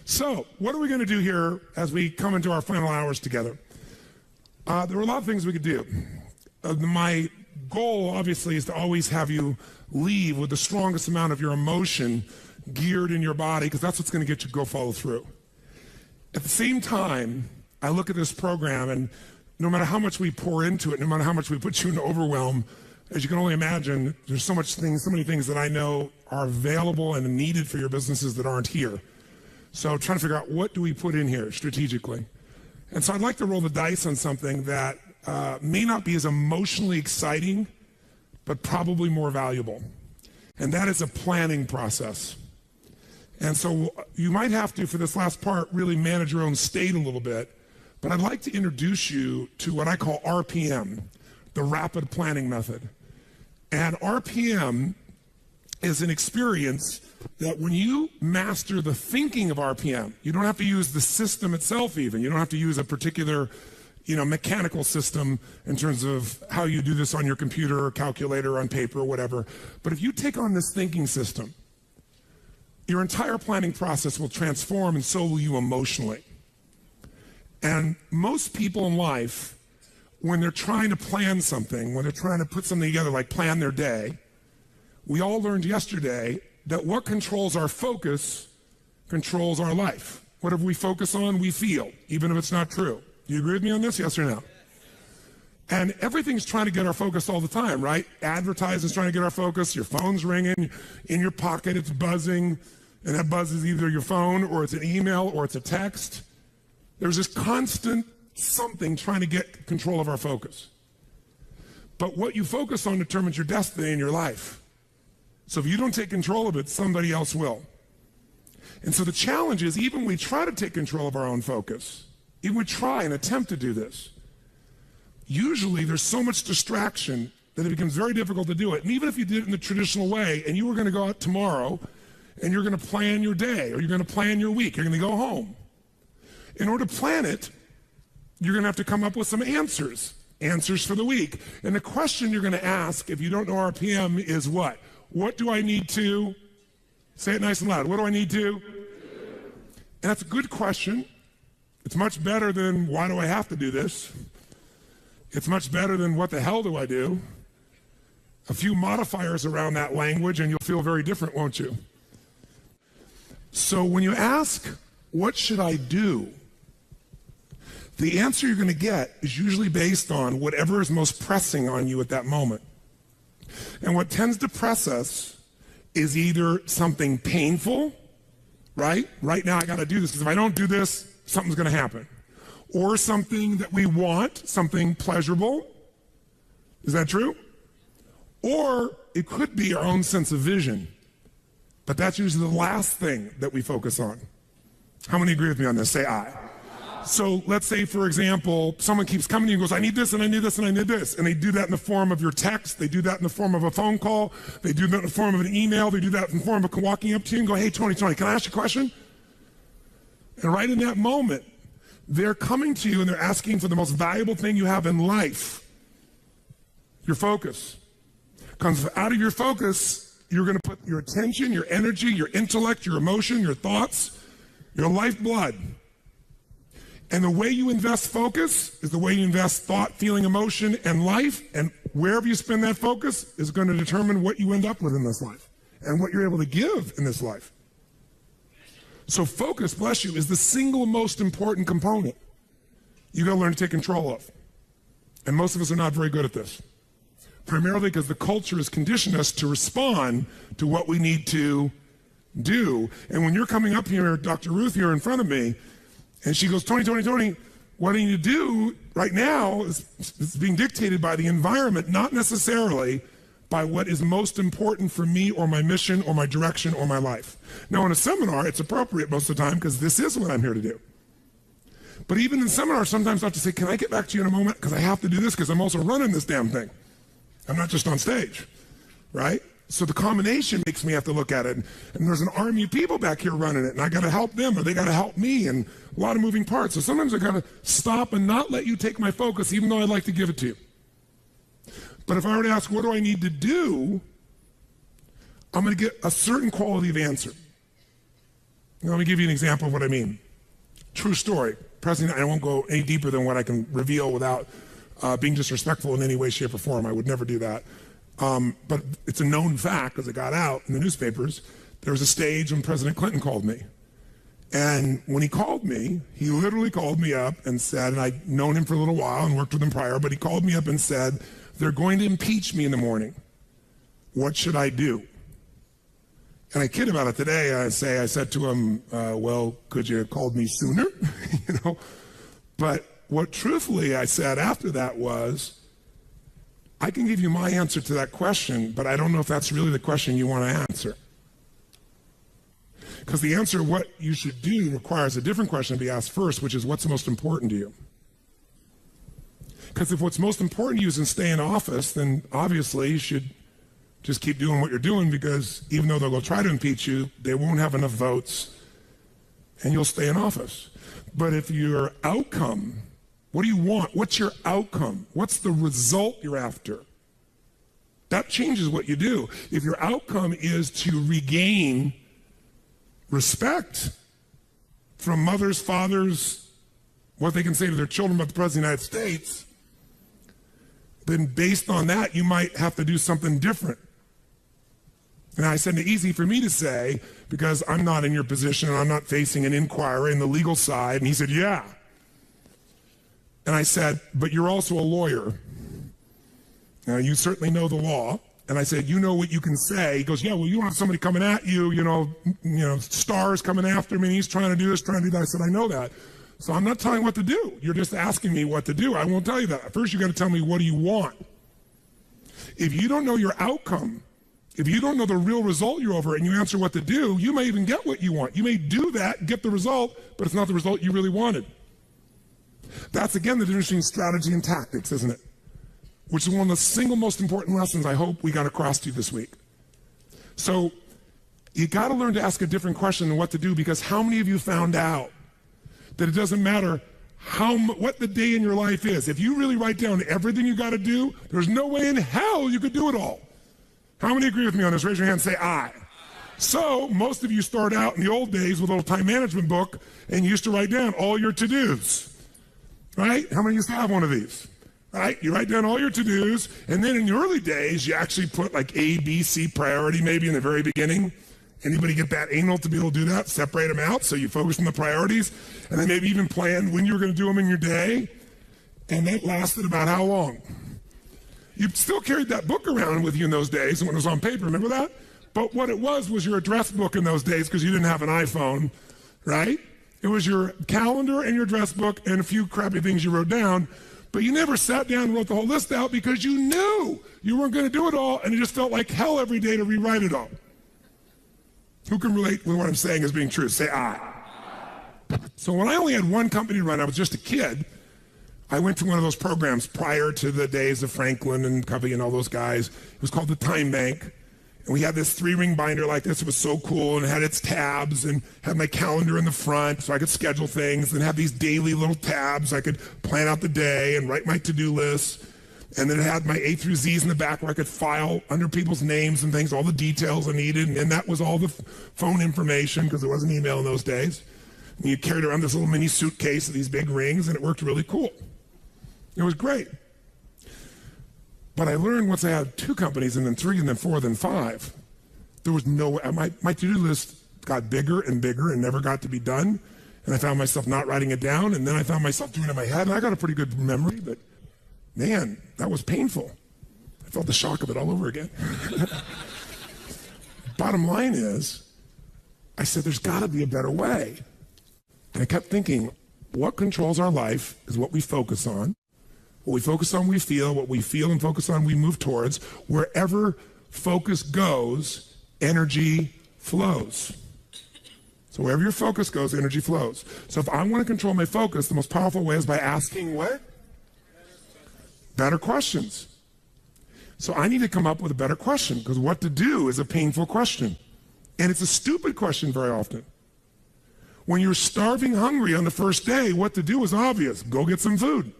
So, what are we going to do here as we come into our final hours together? There are a lot of things we could do. My goal, obviously, is to always have you leave with the strongest amount of your emotion geared in your body, because that's what's going to get you to go follow through. At the same time, I look at this program, and no matter how much we pour into it, no matter how much we put you in overwhelm, as you can only imagine, there's so many things that I know are available and needed for your businesses that aren't here. So trying to figure out, what do we put in here strategically? And so I'd like to roll the dice on something that may not be as emotionally exciting, but probably more valuable. And that is a planning process. And so you might have to, for this last part, really manage your own state a little bit. But I'd like to introduce you to what I call RPM, the rapid planning method. And RPM is an experience that when you master the thinking of RPM, you don't have to use the system itself even. You don't have to use a particular, mechanical system in terms of how you do this on your computer or calculator or on paper or whatever. But if you take on this thinking system, your entire planning process will transform, and so will you emotionally. And most people in life, when they're trying to plan something, when they're trying to put something together, like plan their day, we all learned yesterday that what controls our focus controls our life. Whatever we focus on, we feel, even if it's not true. Do you agree with me on this, yes or no? And everything's trying to get our focus all the time, right? Advertising's trying to get our focus. Your phone's ringing. In your pocket, it's buzzing. And that buzz is either your phone, or it's an email, or it's a text. There's this constant something trying to get control of our focus. But what you focus on determines your destiny in your life. So if you don't take control of it, somebody else will. And so the challenge is, even when we try to take control of our own focus, even we try and attempt to do this, usually there's so much distraction that it becomes very difficult to do it. And even if you did it in the traditional way, and you were going to go out tomorrow, and you're going to plan your day, or you're going to plan your week, you're going to go home. In order to plan it, you're going to have to come up with some answers for the week. And the question you're going to ask, if you don't know RPM, is what? What do I need to? Say it nice and loud. What do I need to? And that's a good question. It's much better than, why do I have to do this? It's much better than, what the hell do I do? A few modifiers around that language and you'll feel very different, won't you? So when you ask, what should I do? The answer you're going to get is usually based on whatever is most pressing on you at that moment. And what tends to press us is either something painful, right? Right now I got to do this, because if I don't do this, something's going to happen. Or something that we want, something pleasurable. Is that true? Or it could be our own sense of vision. But that's usually the last thing that we focus on. How many agree with me on this? Say aye. So let's say, for example, someone keeps coming to you and goes, I need this, and I need this, and I need this. And they do that in the form of your text. They do that in the form of a phone call. They do that in the form of an email. They do that in the form of walking up to you and go, hey, Tony, can I ask you a question? And right in that moment, they're coming to you and they're asking for the most valuable thing you have in life, your focus. Because out of your focus, you're going to put your attention, your energy, your intellect, your emotion, your thoughts, your lifeblood. And the way you invest focus is the way you invest thought, feeling, emotion, and life. And wherever you spend that focus is going to determine what you end up with in this life and what you're able to give in this life. So focus, bless you, is the single most important component you got to learn to take control of. And most of us are not very good at this. Primarily because the culture has conditioned us to respond to what we need to do. And when you're coming up here, Dr. Ruth here in front of me, and she goes, Tony, what I need to do right now is being dictated by the environment, not necessarily by what is most important for me or my mission or my direction or my life. Now, in a seminar, it's appropriate most of the time because this is what I'm here to do. But even in seminars, sometimes I have to say, can I get back to you in a moment? Because I have to do this because I'm also running this damn thing. I'm not just on stage, right? So the combination makes me have to look at it. And there's an army of people back here running it, and I got to help them, or they got to help me, and a lot of moving parts. So sometimes I got to stop and not let you take my focus, even though I'd like to give it to you. But if I were to ask, what do I need to do? I'm going to get a certain quality of answer. Let me give you an example of what I mean. True story. President, I won't go any deeper than what I can reveal without being disrespectful in any way, shape, or form. I would never do that. But it's a known fact, because it got out in the newspapers. There was a stage when President Clinton called me. And when he called me, he literally called me up and said, and I'd known him for a little while and worked with him prior, but he called me up and said, they're going to impeach me in the morning. What should I do? And I kid about it today. I said to him, well, could you have called me sooner? But what truthfully I said after that was, I can give you my answer to that question, but I don't know if that's really the question you want to answer. Because the answer of what you should do requires a different question to be asked first, which is what's most important to you? Because if what's most important to you is to stay in office, then obviously you should just keep doing what you're doing, because even though they'll go try to impeach you, they won't have enough votes and you'll stay in office. But if your outcome, what do you want? What's your outcome? What's the result you're after? That changes what you do. If your outcome is to regain respect from mothers, fathers, what they can say to their children about the President of the United States, then based on that, you might have to do something different. And I said, it's easy for me to say, because I'm not in your position and I'm not facing an inquiry in the legal side. And he said, yeah. And I said, but you're also a lawyer. Now, you certainly know the law. And I said, you know what you can say. He goes, yeah, well, you don't have somebody coming at you, stars coming after me. He's trying to do this, trying to do that. I said, I know that. So I'm not telling you what to do. You're just asking me what to do. I won't tell you that. First, you got to tell me, what do you want? If you don't know your outcome, if you don't know the real result you're over and you answer what to do, you may even get what you want. You may do that, get the result, but it's not the result you really wanted. That's, again, the difference between strategy and tactics, isn't it? Which is one of the single most important lessons I hope we got across to you this week. So you got to learn to ask a different question than what to do, because how many of you found out that it doesn't matter what the day in your life is? If you really write down everything you got to do, there's no way in hell you could do it all. How many agree with me on this? Raise your hand and say aye. So most of you start out in the old days with a little time management book and you used to write down all your to-dos, right? How many used to have one of these? Right? You write down all your to-dos, and then in the early days, you actually put like A, B, C priority maybe in the very beginning. Anybody get that anal to be able to do that? Separate them out so you focus on the priorities, and then maybe even plan when you were going to do them in your day. And that lasted about how long? You still carried that book around with you in those days when it was on paper, remember that? But what it was your address book in those days, because you didn't have an iPhone, right? It was your calendar and your address book and a few crappy things you wrote down. But you never sat down and wrote the whole list out, because you knew you weren't going to do it all, and it just felt like hell every day to rewrite it all. Who can relate with what I'm saying as being true? Say aye. So when I only had one company to run, I was just a kid, I went to one of those programs prior to the days of Franklin and Covey and all those guys. It was called the Time Bank. And we had this 3-ring binder like this. It was so cool, and it had its tabs and had my calendar in the front so I could schedule things, and have these daily little tabs. I could plan out the day and write my to-do lists. And then it had my A through Z's in the back where I could file under people's names and things, all the details I needed. And that was all the phone information, because there wasn't email in those days. And you carried around this little mini suitcase of these big rings, and it worked really cool. It was great. But I learned once I had 2 companies, and then 3, and then 4, then 5, there was no way. My to-do list got bigger and bigger and never got to be done. And I found myself not writing it down. And then I found myself doing it in my head. And I got a pretty good memory, but man, that was painful. I felt the shock of it all over again. Bottom line is, I said, there's got to be a better way. And I kept thinking, what controls our life is what we focus on. What we focus on, we feel. What we feel and focus on, we move towards. Wherever focus goes, energy flows. So wherever your focus goes, energy flows. So if I want to control my focus, the most powerful way is by asking what? Better questions. So I need to come up with a better question, because what to do is a painful question. And it's a stupid question very often. When you're starving hungry on the first day, what to do is obvious. Go get some food.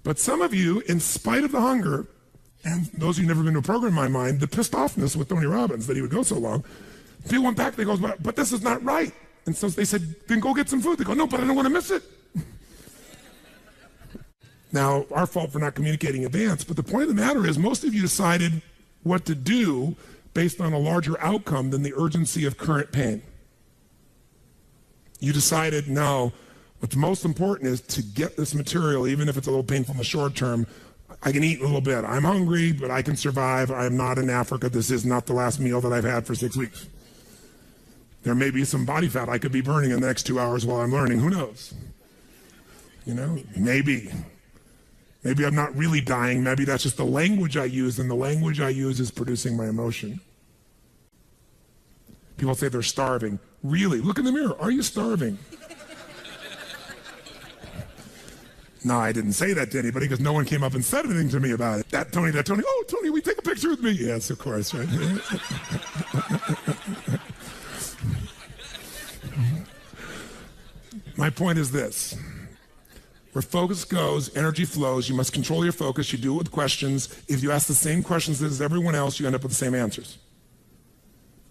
But some of you, in spite of the hunger, and those of you who've never been to a program in my mind, the pissed offness with Tony Robbins that he would go so long, They went back, they go, but this is not right. And so they said, then go get some food. They go, no, but I don't want to miss it. Now, our fault for not communicating in advance, but the point of the matter is most of you decided what to do based on a larger outcome than the urgency of current pain. You decided, no, what's most important is to get this material, even if it's a little painful in the short term. I can eat a little bit. I'm hungry, but I can survive. I am not in Africa. This is not the last meal that I've had for 6 weeks. There may be some body fat I could be burning in the next 2 hours while I'm learning. Who knows? You know, maybe. Maybe I'm not really dying. Maybe that's just the language I use, and the language I use is producing my emotion. People say they're starving. Really? Look in the mirror. Are you starving? No, I didn't say that to anybody because no one came up and said anything to me about it. That Tony. Oh, Tony, will you take a picture with me? Yes, of course, right? My point is this. Where focus goes, energy flows. You must control your focus. You do it with questions. If you ask the same questions as everyone else, you end up with the same answers.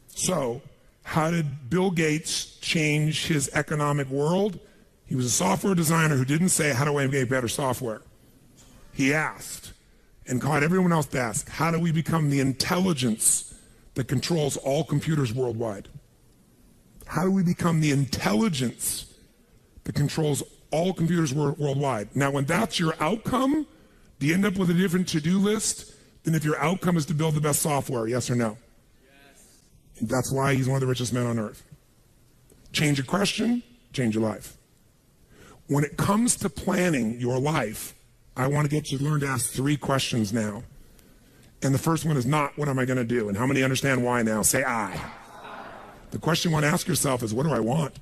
So, how did Bill Gates change his economic world? He was a software designer who didn't say, how do I make better software? He asked, and caught everyone else to ask, how do we become the intelligence that controls all computers worldwide? How do we become the intelligence that controls all computers worldwide? Now, when that's your outcome, do you end up with a different to-do list than if your outcome is to build the best software? Yes or no? Yes. And that's why he's one of the richest men on earth. Change your question, change your life. When it comes to planning your life, I want to get you to learn to ask 3 questions now. And the first one is not, what am I going to do? And how many understand why now? Say I. The question you want to ask yourself is, what do I want?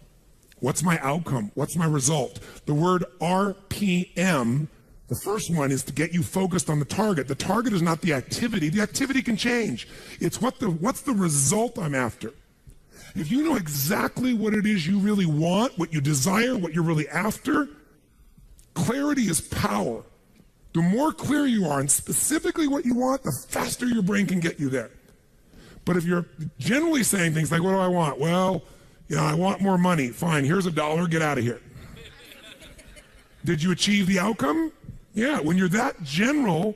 What's my outcome? What's my result? The word RPM, the first one, is to get you focused on the target. The target is not the activity. The activity can change. It's what's the result I'm after. If you know exactly what it is you really want, what you desire, what you're really after, clarity is power. The more clear you are and specifically what you want, the faster your brain can get you there. But if you're generally saying things like, what do I want? Well, I want more money. Fine, here's $1, get out of here. Did you achieve the outcome? Yeah, when you're that general,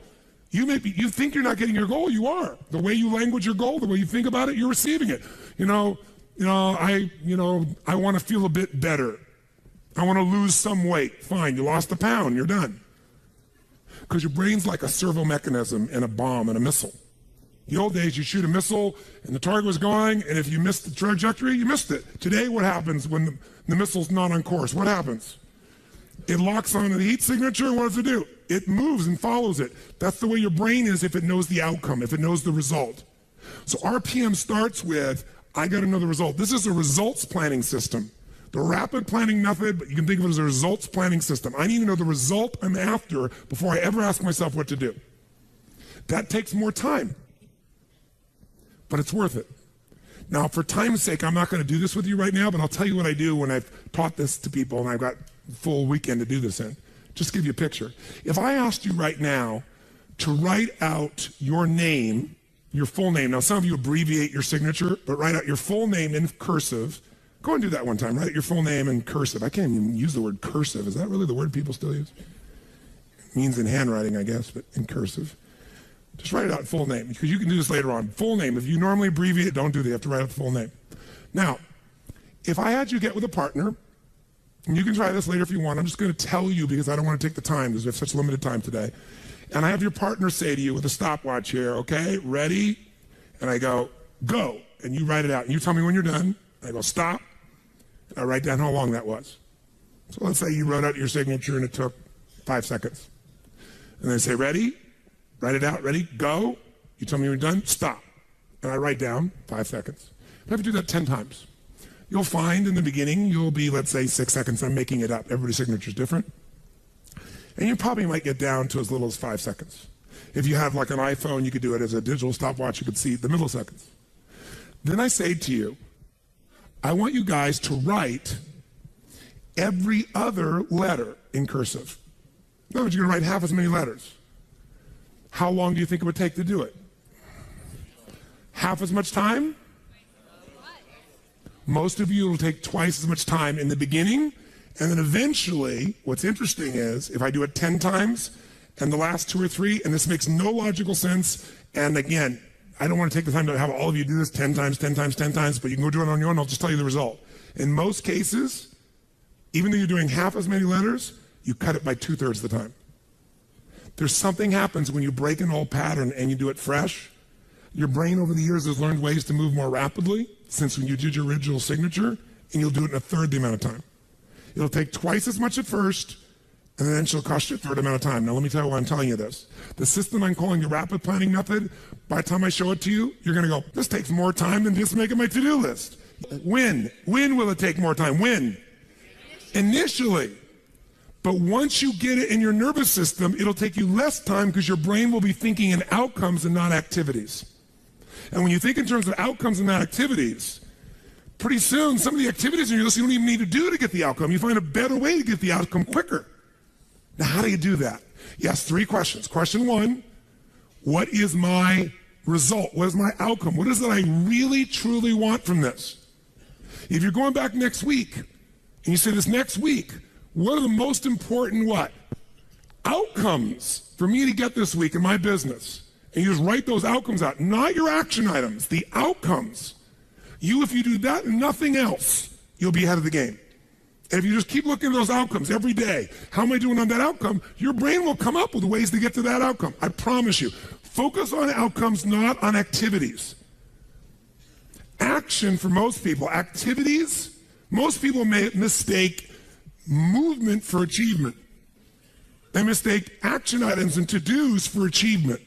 you think you're not getting your goal, you are. The way you language your goal, the way you think about it, you're receiving it. I want to feel a bit better. I want to lose some weight. Fine, you lost a pound, you're done. Because your brain's like a servo mechanism and a bomb and a missile. The old days, you shoot a missile and the target was going, and if you missed the trajectory, you missed it. Today, what happens when the missile's not on course? What happens? It locks on the heat signature, and what does it do? It moves and follows it. That's the way your brain is if it knows the outcome, if it knows the result. So RPM starts with, I got to know the result. This is a results planning system. The rapid planning method, but you can think of it as a results planning system. I need to know the result I'm after before I ever ask myself what to do. That takes more time, but it's worth it. Now, for time's sake, I'm not going to do this with you right now, but I'll tell you what I do when I've taught this to people and I've got a full weekend to do this in. Just to give you a picture. If I asked you right now to write out your name, your full name. Now, some of you abbreviate your signature, but write out your full name in cursive. Go and do that one time. Write your full name in cursive. I can't even use the word cursive. Is that really the word people still use? It means in handwriting, I guess, but in cursive. Just write it out full name, because you can do this later on. Full name. If you normally abbreviate, don't do that. You have to write out the full name. Now, if I had you get with a partner, and you can try this later if you want. I'm just going to tell you because I don't want to take the time because we have such limited time today. And I have your partner say to you with a stopwatch here, okay, ready? And I go, go. And you write it out. And you tell me when you're done. I go, stop. And I write down how long that was. So let's say you wrote out your signature and it took 5 seconds. And then I say, ready? Write it out. Ready? Go. You tell me when you're done. Stop. And I write down 5 seconds. I have to do that 10 times. You'll find in the beginning, you'll be, let's say, 6 seconds. I'm making it up. Everybody's signature is different. And you probably might get down to as little as 5 seconds. If you have like an iPhone, you could do it as a digital stopwatch. You could see the milliseconds. Then I say to you, I want you guys to write every other letter in cursive. In other words, you're going to write half as many letters. How long do you think it would take to do it? Half as much time? Most of you will take twice as much time in the beginning, and then eventually, what's interesting is, if I do it 10 times, and the last 2 or 3, and this makes no logical sense, and again, I don't want to take the time to have all of you do this 10 times, 10 times, 10 times, but you can go do it on your own, I'll just tell you the result. In most cases, even though you're doing half as many letters, you cut it by 2/3 of the time. There's something happens when you break an old pattern and you do it fresh. Your brain over the years has learned ways to move more rapidly since when you did your original signature, and you'll do it in 1/3 the amount of time. It'll take twice as much at first, and then it'll cost you 1/3 amount of time. Now let me tell you why I'm telling you this. The system I'm calling the rapid planning method, by the time I show it to you, you're gonna go, this takes more time than just making my to-do list. When will it take more time? When? Initially. But once you get it in your nervous system, it'll take you less time because your brain will be thinking in outcomes and not activities. And when you think in terms of outcomes and not activities, pretty soon some of the activities in your list you don't even need to do to get the outcome. You find a better way to get the outcome quicker. Now, how do you do that? Yes, 3 questions. Question 1, what is my result? What is my outcome? What is it I really, truly want from this? If you're going back next week, and you say this next week, what are the most important what? Outcomes for me to get this week in my business? And you just write those outcomes out, not your action items, the outcomes. If you do that and nothing else, you'll be ahead of the game. And if you just keep looking at those outcomes every day, how am I doing on that outcome? Your brain will come up with ways to get to that outcome. I promise you. Focus on outcomes, not on activities. Action for most people, activities, most people may mistake movement for achievement. They mistake action items and to-dos for achievement.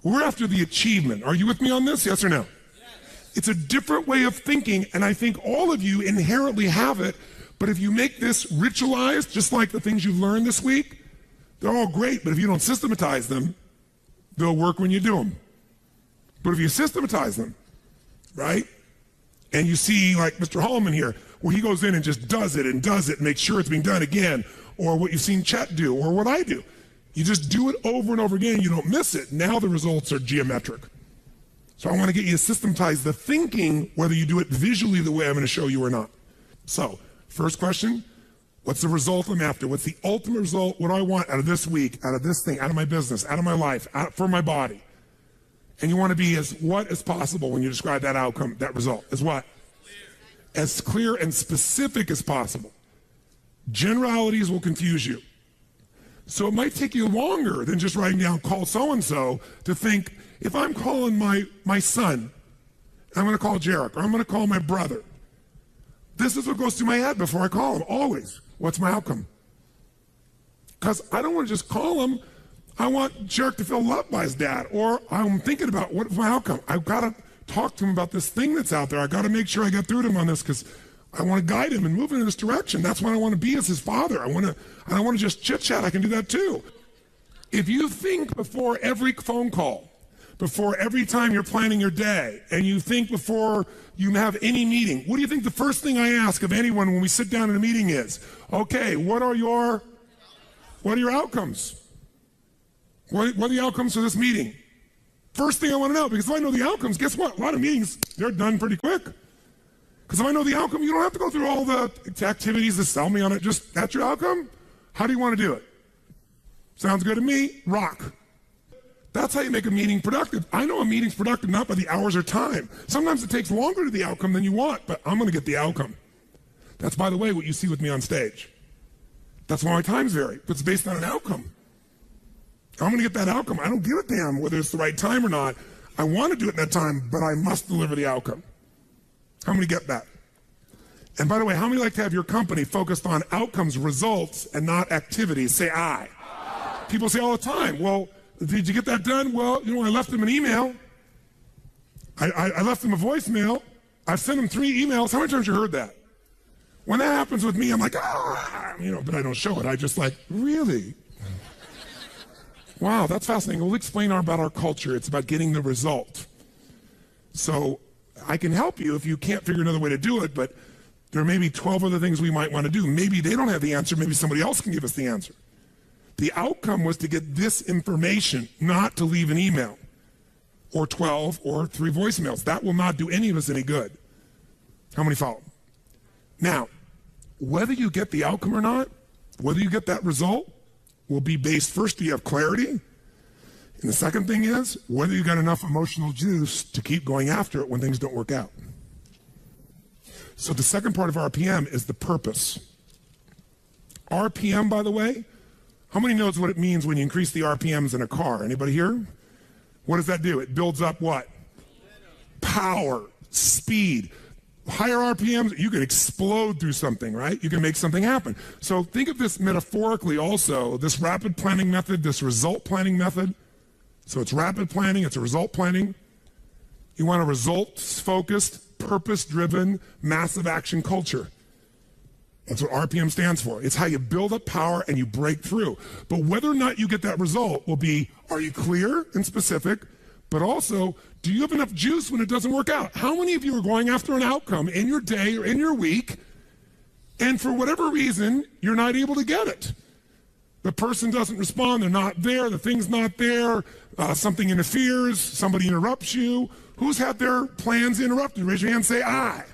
We're after the achievement. Are you with me on this? Yes or no? Yes. It's a different way of thinking, and I think all of you inherently have it, but if you make this ritualized, just like the things you've learned this week, they're all great, but if you don't systematize them, they'll work when you do them. But if you systematize them, right, and you see like Mr. Hallman here, where he goes in and just does it and makes sure it's being done again, or what you've seen Chet do, or what I do. You just do it over and over again, you don't miss it. Now the results are geometric. So I want to get you to systematize the thinking, whether you do it visually the way I'm going to show you or not. So, first question, what's the result I'm after? What's the ultimate result? What do I want out of this week, out of this thing, out of my business, out of my life, for my body? And you want to be as what as possible when you describe that outcome, that result. As what? As clear and specific as possible. Generalities will confuse you. So it might take you longer than just writing down call so-and-so to think, if I'm calling my son, I'm going to call Jarek, or I'm going to call my brother. This is what goes through my head before I call him, always. What's my outcome? Because I don't want to just call him. I want Jarek to feel loved by his dad. Or I'm thinking about what's my outcome. I've got to talk to him about this thing that's out there. I've got to make sure I get through to him on this because I want to guide him and move him in this direction. That's what I want to be as his father. I don't want to just chit-chat. I can do that too. If you think before every phone call, before every time you're planning your day, and you think before you have any meeting, what do you think the first thing I ask of anyone when we sit down in a meeting is? Okay, what are your outcomes? What are the outcomes for this meeting? First thing I want to know, because if I know the outcomes, guess what? A lot of meetings, they're done pretty quick. Because if I know the outcome, you don't have to go through all the activities to sell me on it. Just, that's your outcome? How do you want to do it? Sounds good to me. Rock. That's how you make a meeting productive. I know a meeting's productive not by the hours or time. Sometimes it takes longer to the outcome than you want, but I'm going to get the outcome. That's, by the way, what you see with me on stage. That's why my times vary, but it's based on an outcome. I'm going to get that outcome. I don't give a damn whether it's the right time or not. I want to do it in that time, but I must deliver the outcome. How many get that? And by the way, how many like to have your company focused on outcomes, results, and not activities? Say I. People say all the time, well, did you get that done? Well, I left them an email. I left them a voicemail. I've sent them 3 emails. How many times have you heard that? When that happens with me, I'm like, but I don't show it. I just like, really? Wow, that's fascinating. We'll explain about our culture. It's about getting the result. So I can help you if you can't figure another way to do it, but there may be 12 other things we might want to do. Maybe they don't have the answer. Maybe somebody else can give us the answer. The outcome was to get this information, not to leave an email or 12 or 3 voicemails. That will not do any of us any good. How many follow? Now, whether you get the outcome or not, whether you get that result, will be based, first, do you have clarity? And the second thing is, whether you got enough emotional juice to keep going after it when things don't work out. So the second part of RPM is the purpose. RPM, by the way, how many knows what it means when you increase the RPMs in a car? Anybody here? What does that do? It builds up what? Power, speed. Higher RPMs, you can explode through something, right? You can make something happen. So think of this metaphorically also, this rapid planning method, this result planning method. So it's rapid planning, it's a result planning. You want a results-focused, purpose-driven, massive action culture. That's what RPM stands for. It's how you build up power and you break through. But whether or not you get that result will be, are you clear and specific? But also, do you have enough juice when it doesn't work out? How many of you are going after an outcome in your day or in your week, and for whatever reason, you're not able to get it? The person doesn't respond, they're not there, the thing's not there, something interferes, somebody interrupts you. Who's had their plans interrupted? Raise your hand and say, I.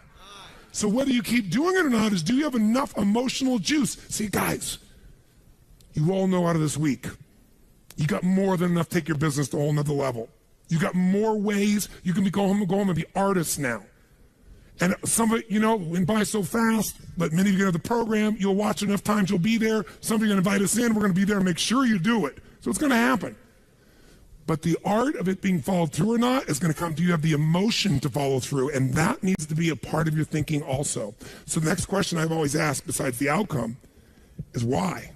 So whether you keep doing it or not is, do you have enough emotional juice? See, guys, you all know out of this week, you got more than enough to take your business to a whole nother level. You got more ways. You can go home and be artists now. And some of it, went by so fast, but many of you get to the program, you'll watch enough times, you'll be there. Somebody's going to invite us in, we're going to be there and make sure you do it. So it's going to happen. But the art of it being followed through or not is going to come to you have the emotion to follow through, and that needs to be a part of your thinking also. So the next question I've always asked, besides the outcome, is why?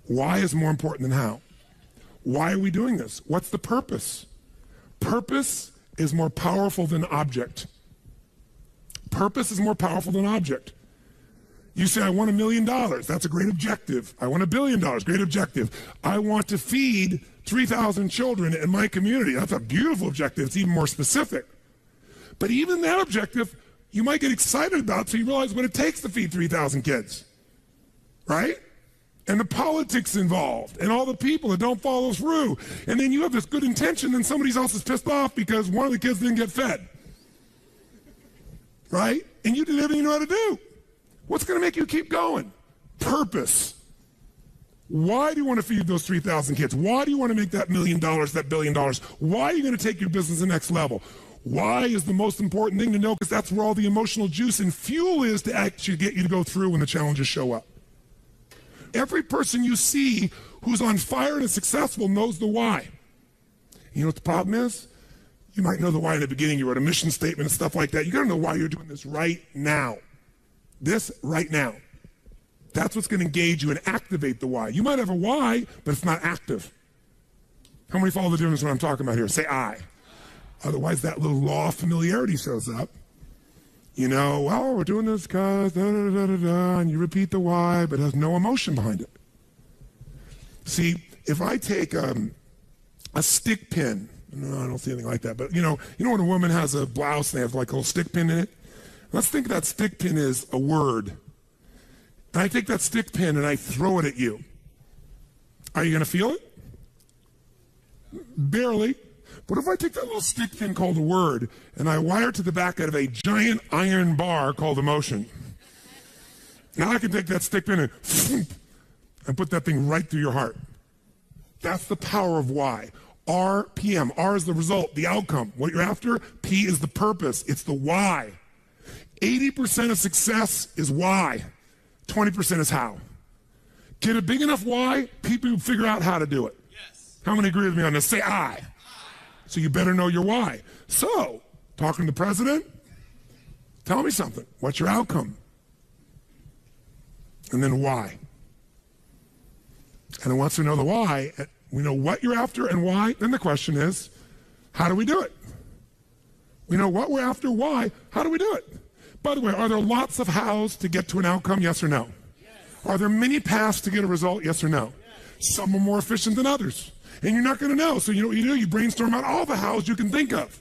Why is more important than how? Why are we doing this? What's the purpose? Purpose is more powerful than object. Purpose is more powerful than object. You say, I want $1 million. That's a great objective. I want $1 billion. Great objective. I want to feed 3,000 children in my community. That's a beautiful objective. It's even more specific. But even that objective, you might get excited about, so you realize what it takes to feed 3,000 kids, right? And the politics involved, and all the people that don't follow through. And then you have this good intention, and somebody else is pissed off because one of the kids didn't get fed, right? And you did everything you know how to do. What's going to make you keep going? Purpose. Why do you want to feed those 3,000 kids? Why do you want to make that $1 million, that $1 billion? Why are you going to take your business to the next level? Why is the most important thing to know? Because that's where all the emotional juice and fuel is to actually get you to go through when the challenges show up. Every person you see who's on fire and is successful knows the why. You know what the problem is? You might know the why in the beginning. You wrote a mission statement and stuff like that. You got to know why you're doing this right now. This right now. That's what's going to engage you and activate the why. You might have a why, but it's not active. How many follow the difference when I'm talking about here? Say I. Otherwise, that little law of familiarity shows up. Well, we're doing this because da-da-da-da-da, and you repeat the why, but it has no emotion behind it. See, if I take a stick pin, no, I don't see anything like that, but you know when a woman has a blouse and they have like a little stick pin in it? Let's think that stick pin is a word. And I take that stick pin and I throw it at you. Are you going to feel it? Barely. But if I take that little stick pin called a word and I wire it to the back of a giant iron bar called emotion, now I can take that stick pin and put that thing right through your heart. That's the power of why. RPM. R is the result, the outcome, what you're after. P is the purpose. It's the why. 80% of success is why. 20% is how. Get a big enough why, people will figure out how to do it. Yes. How many agree with me on this? Say I. So you better know your why. So, talking to the president, tell me something. What's your outcome? And then why? And then once we know the why, we know what you're after and why, then the question is, how do we do it? We know what we're after, why, how do we do it? By the way, are there lots of hows to get to an outcome, yes or no? Yes. Are there many paths to get a result, yes or no? Yes. Some are more efficient than others. And you're not going to know. So you know what you do? You brainstorm out all the hows you can think of.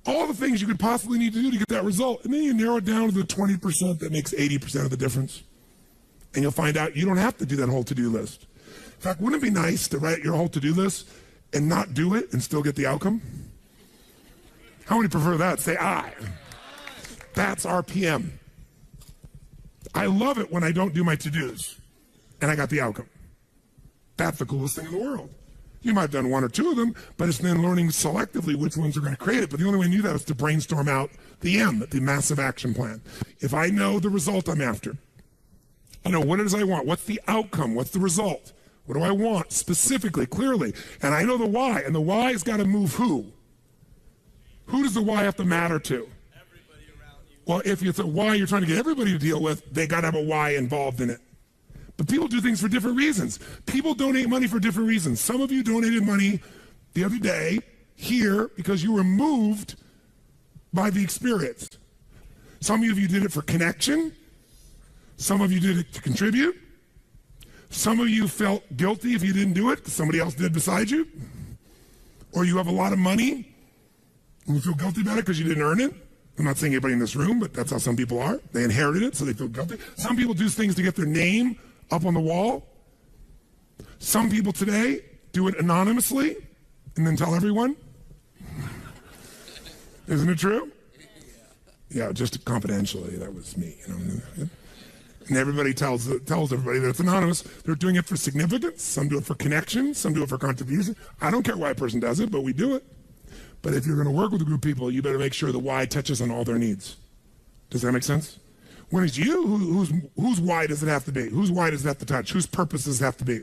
All the things you could possibly need to do to get that result. And then you narrow it down to the 20% that makes 80% of the difference. And you'll find out you don't have to do that whole to-do list. In fact, wouldn't it be nice to write your whole to-do list and not do it and still get the outcome? How many prefer that? Say I. That's RPM. I love it when I don't do my to-dos and I got the outcome. That's the coolest thing in the world. You might have done one or two of them, but it's then learning selectively which ones are going to create it. But the only way to do that is to brainstorm out the M, the massive action plan. If I know the result I'm after, I know what it is I want, what's the outcome, what's the result, what do I want specifically, clearly, and I know the why, and the why has got to move who? Who does the why have to matter to? Everybody around you. Well, if it's a why you're trying to get everybody to deal with, they got to have a why involved in it. But people do things for different reasons. People donate money for different reasons. Some of you donated money the other day here because you were moved by the experience. Some of you did it for connection. Some of you did it to contribute. Some of you felt guilty if you didn't do it because somebody else did beside you. Or you have a lot of money and you feel guilty about it because you didn't earn it. I'm not saying anybody in this room, but that's how some people are. They inherited it, so they feel guilty. Some people do things to get their name up on the wall. Some people today do it anonymously and then tell everyone. Isn't it true? Yeah, just confidentially. That was me. You know? And everybody tells everybody that it's anonymous. They're doing it for significance. Some do it for connection. Some do it for contribution. I don't care why a person does it, but we do it. But if you're going to work with a group of people, you better make sure the why touches on all their needs. Does that make sense? When it's you, whose why does it have to be? Whose why does it have to touch? Whose purpose does it have to be?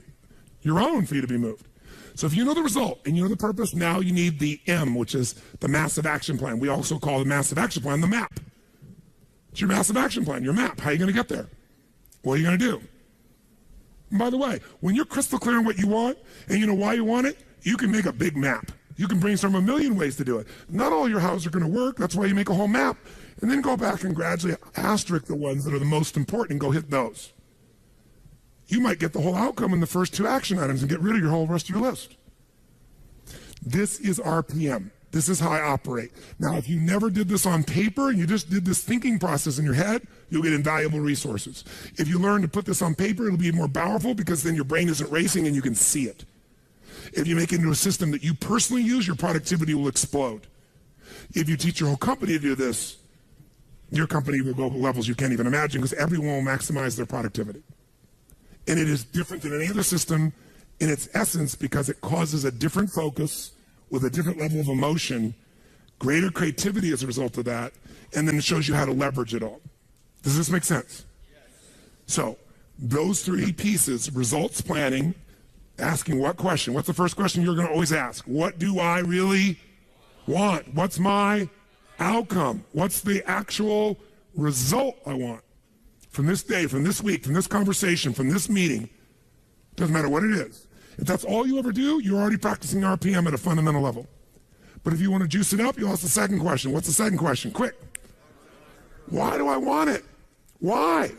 Your own for you to be moved. So if you know the result and you know the purpose, now you need the M, which is the massive action plan. We also call the massive action plan the map. It's your massive action plan, your map. How are you going to get there? What are you going to do? And by the way, when you're crystal clear on what you want and you know why you want it, you can make a big map. You can brainstorm a million ways to do it. Not all your houses are going to work. That's why you make a whole map. And then go back and gradually asterisk the ones that are the most important and go hit those. You might get the whole outcome in the first two action items and get rid of your whole rest of your list. This is RPM. This is how I operate. Now, if you never did this on paper and you just did this thinking process in your head, you'll get invaluable resources. If you learn to put this on paper, it'll be more powerful because then your brain isn't racing and you can see it. If you make it into a system that you personally use, your productivity will explode. If you teach your whole company to do this, your company will go to levels you can't even imagine because everyone will maximize their productivity. And it is different than any other system in its essence because it causes a different focus with a different level of emotion, greater creativity as a result of that, and then it shows you how to leverage it all. Does this make sense? Yes. So those three pieces, results planning, asking what question? What's the first question you're going to always ask? What do I really want? What's my outcome? What's the actual result I want from this day, from this week, from this conversation, from this meeting? Doesn't matter what it is. If that's all you ever do, you're already practicing RPM at a fundamental level. But if you want to juice it up, you ask the second question. What's the second question? Quick. Why do I want it? Why?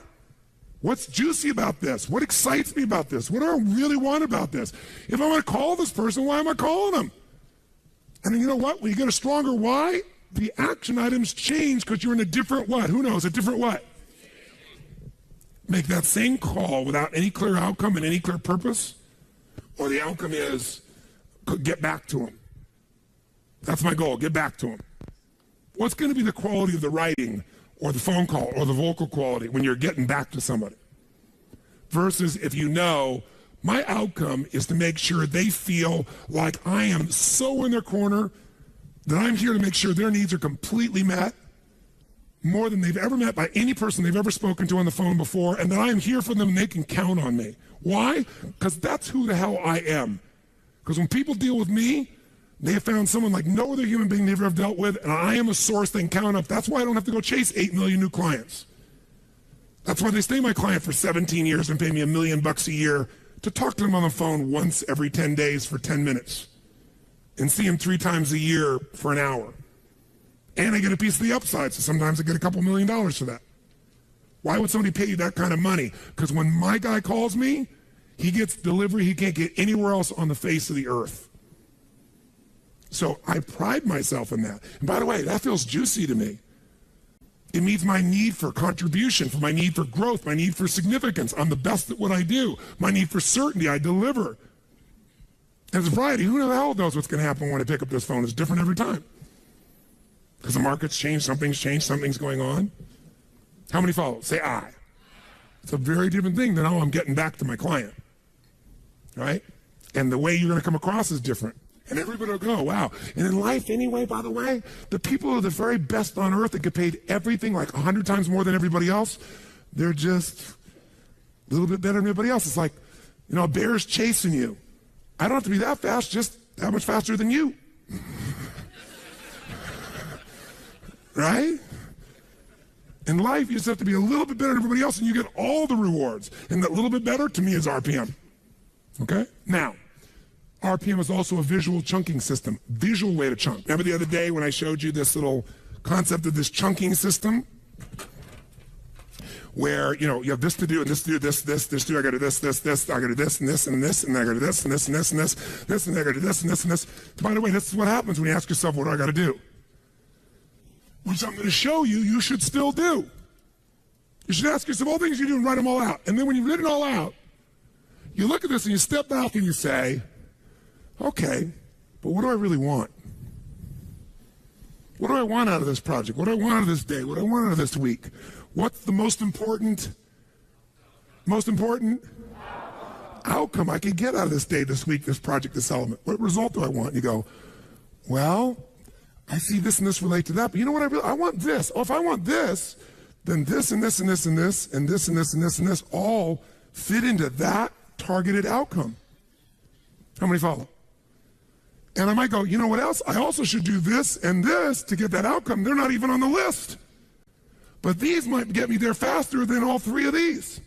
What's juicy about this? What excites me about this? What do I really want about this? If I want to call this person, why am I calling them? And you know what? When you get a stronger why, the action items change because you're in a different what? Who knows? A different what? Make that same call without any clear outcome and any clear purpose, or the outcome is get back to him. That's my goal, get back to him. What's going to be the quality of the writing or the phone call or the vocal quality when you're getting back to somebody? Versus if you know, my outcome is to make sure they feel like I am so in their corner that I'm here to make sure their needs are completely met, more than they've ever met by any person they've ever spoken to on the phone before, and that I am here for them and they can count on me. Why? Because that's who the hell I am. Because when people deal with me, they have found someone like no other human being they've ever dealt with, and I am a source they can count on. That's why I don't have to go chase 8 million new clients. That's why they stay my client for 17 years and pay me $1 million a year to talk to them on the phone once every 10 days for 10 minutes and see them 3 times a year for an hour. And I get a piece of the upside, so sometimes I get a couple $1 million for that. Why would somebody pay you that kind of money? Because when my guy calls me, he gets delivery he can't get anywhere else on the face of the earth. So I pride myself in that. And by the way, that feels juicy to me. It meets my need for contribution, for my need for growth, my need for significance. I'm the best at what I do. My need for certainty, I deliver. As a variety, who the hell knows what's going to happen when I pick up this phone? It's different every time. Because the market's changed, something's going on. How many follow? Say I. It's a very different thing than how I'm getting back to my client, right? And the way you're going to come across is different. And everybody will go, wow. And in life anyway, by the way, the people who are the very best on earth that get paid everything like 100 times more than everybody else, they're just a little bit better than everybody else. It's like, you know, a bear's chasing you. I don't have to be that fast, just that much faster than you. Right? In life, you just have to be a little bit better than everybody else, and you get all the rewards. And that little bit better, to me, is RPM. Okay? Now, RPM is also a visual chunking system, visual way to chunk. Remember the other day when I showed you this little concept of this chunking system? Where, you know, you have this to do, and this to do, this to do, I gotta do this, I gotta do this, and this, and this, and I gotta do this, and this, and this, and this, and I gotta do this, and this, and this. By the way, this is what happens when you ask yourself, what do I gotta do? Which I'm gonna show you, you should still do. You should ask yourself all things you do and write them all out. And then when you've written it all out, you look at this and you step back and you say, okay, but what do I really want? What do I want out of this project? What do I want out of this day? What do I want out of this week? What's the most important outcome I can get out of this day, this week, this project, this element? What result do I want? You go, well, I see this and this relate to that, but you know what I want this. Oh, if I want this, then this and this and this and this and this and this and this and this all fit into that targeted outcome. How many follow? And I might go, you know what else? I also should do this and this to get that outcome. They're not even on the list. But these might get me there faster than all three of these.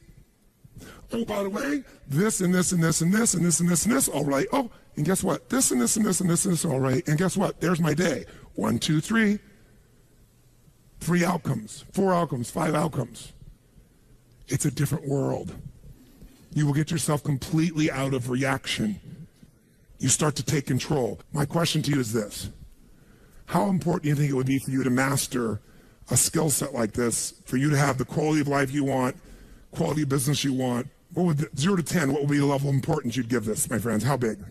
Oh, by the way, this and this and this and this and this and this and this, all right. Oh, and guess what? This and this and this and this and this, all right. And guess what? There's my day. 1, 2, 3. 3 outcomes, 4 outcomes, 5 outcomes. It's a different world. You will get yourself completely out of reaction. You start to take control. My question to you is this. How important do you think it would be for you to master a skill set like this, for you to have the quality of life you want, quality of business you want? What would 0 to 10, what would be the level of importance you'd give this, my friends? How big? 10.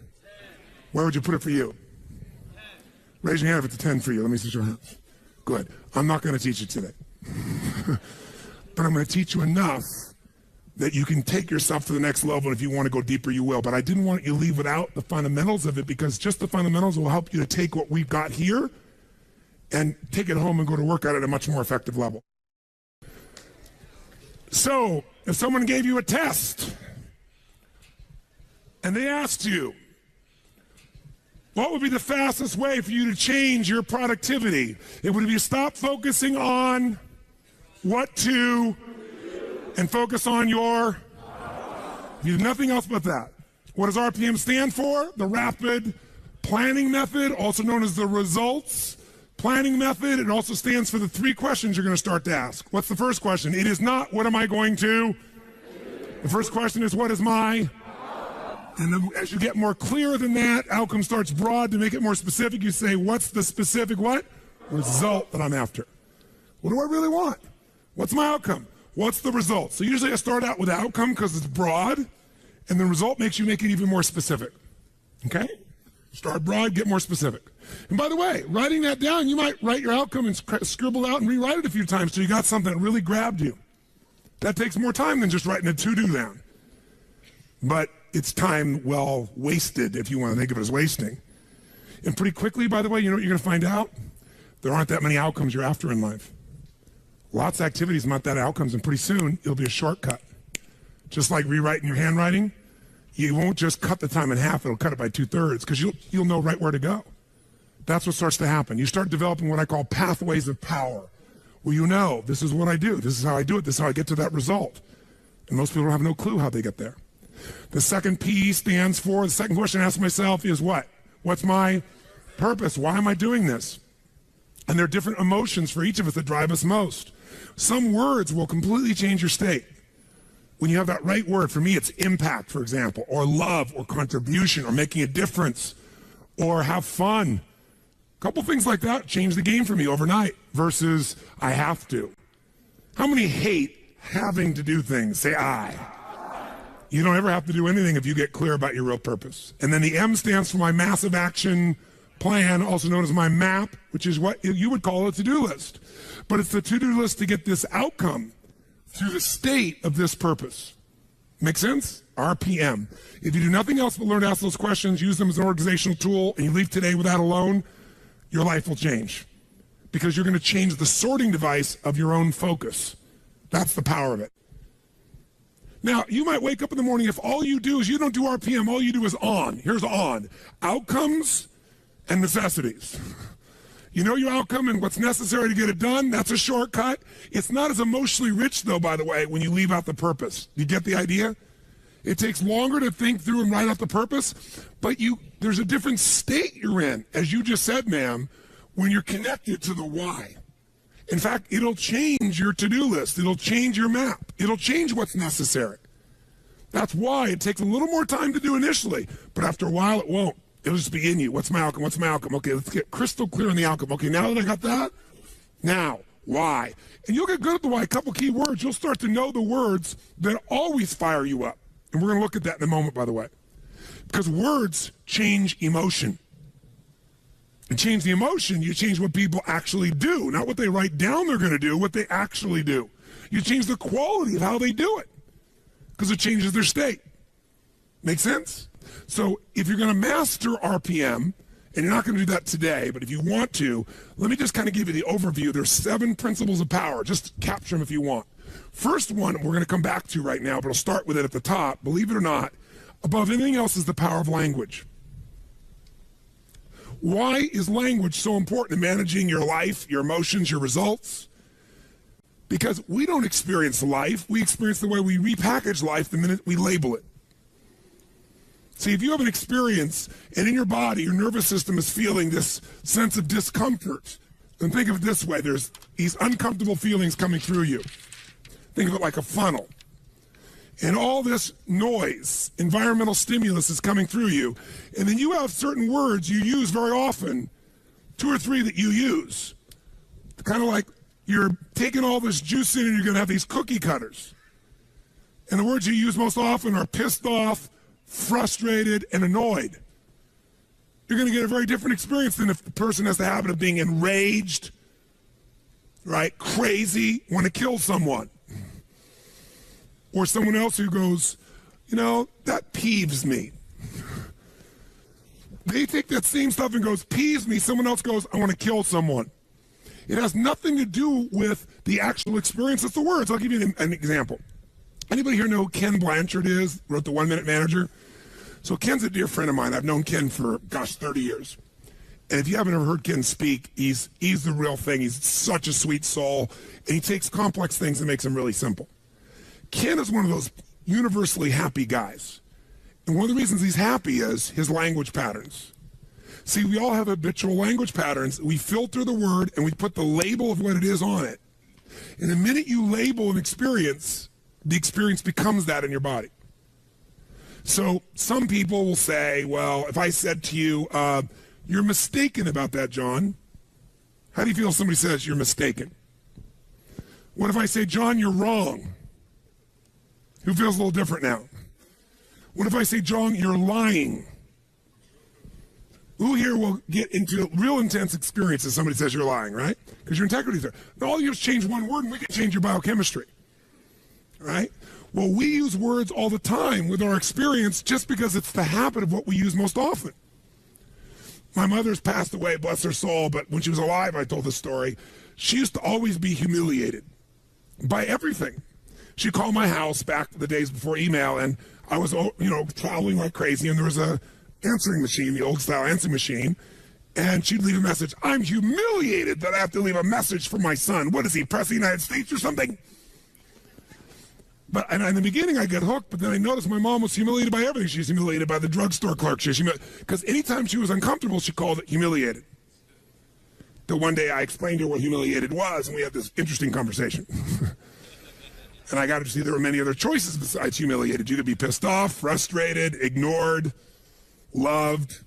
Where would you put it for you? 10. Raise your hand if it's a 10 for you. Let me see your hands. Good. I'm not going to teach you today. But I'm going to teach you enough that you can take yourself to the next level. If you want to go deeper, you will. But I didn't want you to leave without the fundamentals of it, because just the fundamentals will help you to take what we've got here and take it home and go to work at it at a much more effective level. So, if someone gave you a test and they asked you, what would be the fastest way for you to change your productivity? It would be stop focusing on what to and focus on your, you do nothing else but that. What does RPM stand for? The Rapid Planning Method, also known as the Results Planning Method. It also stands for the 3 questions you're going to start to ask. What's the first question? It is not, what am I going to? The first question is, what is my? And then as you get more clear than that, outcome starts broad. To make it more specific, you say, what's the specific what? Result that I'm after. What do I really want? What's my outcome? What's the result? So usually I start out with outcome because it's broad, and the result makes you make it even more specific. Okay? Start broad, get more specific. And by the way, writing that down, you might write your outcome and scribble out and rewrite it a few times till you got something that really grabbed you. That takes more time than just writing a to-do down. But it's time well wasted, if you want to think of it as wasting. And pretty quickly, by the way, you know what you're going to find out? There aren't that many outcomes you're after in life. Lots of activities, not that outcomes, and pretty soon it'll be a shortcut. Just like rewriting your handwriting, you won't just cut the time in half, it'll cut it by 2/3, because you'll know right where to go. That's what starts to happen. You start developing what I call pathways of power, where you know, this is what I do, this is how I do it, this is how I get to that result. And most people have no clue how they get there. The second P stands for, the second question I ask myself is what? What's my purpose? Why am I doing this? And there are different emotions for each of us that drive us most. Some words will completely change your state. When you have that right word, for me it's impact, for example, or love, or contribution, or making a difference, or have fun. A couple things like that change the game for me overnight versus I have to. How many hate having to do things? Say I. You don't ever have to do anything if you get clear about your real purpose. And then the M stands for my massive action plan, also known as my map, which is what you would call a to-do list. But it's the to-do list to get this outcome through the state of this purpose. Make sense? RPM. If you do nothing else but learn to ask those questions, use them as an organizational tool, and you leave today with that alone, your life will change. Because you're going to change the sorting device of your own focus. That's the power of it. Now, you might wake up in the morning, if all you do is you don't do RPM, all you do is on. Here's on. Outcomes and necessities. You know your outcome and what's necessary to get it done? That's a shortcut. It's not as emotionally rich, though, by the way, when you leave out the purpose. You get the idea? It takes longer to think through and write out the purpose, but there's a different state you're in, as you just said, ma'am, when you're connected to the why. In fact, it'll change your to-do list. It'll change your map. It'll change what's necessary. That's why it takes a little more time to do initially, but after a while it won't. It'll just be in you. What's my outcome? What's my outcome? Okay, let's get crystal clear on the outcome. Okay, now that I got that, now, why? And you'll get good at the why. A couple key words. You'll start to know the words that always fire you up. And we're going to look at that in a moment, by the way. Because words change emotion. And change the emotion, you change what people actually do. Not what they write down they're going to do, what they actually do. You change the quality of how they do it. Because it changes their state. Make sense? So if you're going to master RPM, and you're not going to do that today, but if you want to, let me just kind of give you the overview. There's 7 principles of power. Just capture them if you want. First one we're going to come back to right now, but I'll start with it at the top. Believe it or not, above anything else is the power of language. Why is language so important in managing your life, your emotions, your results? Because we don't experience life. We experience the way we repackage life the minute we label it. See, if you have an experience and in your body, your nervous system is feeling this sense of discomfort, then think of it this way. There's these uncomfortable feelings coming through you. Think of it like a funnel. And all this noise, environmental stimulus is coming through you. And then you have certain words you use very often, 2 or 3 that you use. Kind of like you're taking all this juice in and you're going to have these cookie cutters. And the words you use most often are pissed off, frustrated, and annoyed. You're going to get a very different experience than if the person has the habit of being enraged, right, crazy, want to kill someone. Or someone else who goes, you know, that peeves me. They take that same stuff and goes, peeves me. Someone else goes, I want to kill someone. It has nothing to do with the actual experience. It's the words. I'll give you an example. Anybody here know who Ken Blanchard is? Wrote the 1 Minute Manager. So Ken's a dear friend of mine. I've known Ken for, 30 years. And if you haven't ever heard Ken speak, he's the real thing. He's such a sweet soul. And he takes complex things and makes them really simple. Ken is one of those universally happy guys. And one of the reasons he's happy is his language patterns. See, we all have habitual language patterns. We filter the word and we put the label of what it is on it. And the minute you label an experience, the experience becomes that in your body. So some people will say, well, if I said to you, you're mistaken about that, John. How do you feel if somebody says you're mistaken? What if I say, John, you're wrong? Who feels a little different now? What if I say, John, you're lying? Who here will get into real intense experience if somebody says you're lying, right? Because your integrity's there. Now, all you have is change one word and we can change your biochemistry, right? Well, we use words all the time with our experience just because it's the habit of what we use most often. My mother's passed away, bless her soul, but when she was alive, I told this story. She used to always be humiliated by everything. She'd call my house back the days before email, and I was, traveling like crazy, and there was a answering machine, the old style answering machine, and she'd leave a message. I'm humiliated that I have to leave a message for my son. What is he, President of the United States or something? And in the beginning, I get hooked, but then I noticed my mom was humiliated by everything. She was humiliated by the drugstore clerk. Because anytime she was uncomfortable, she called it humiliated. Till one day I explained to her what humiliated was, and we had this interesting conversation. And I got to see there were many other choices besides humiliated. You could be pissed off, frustrated, ignored, loved.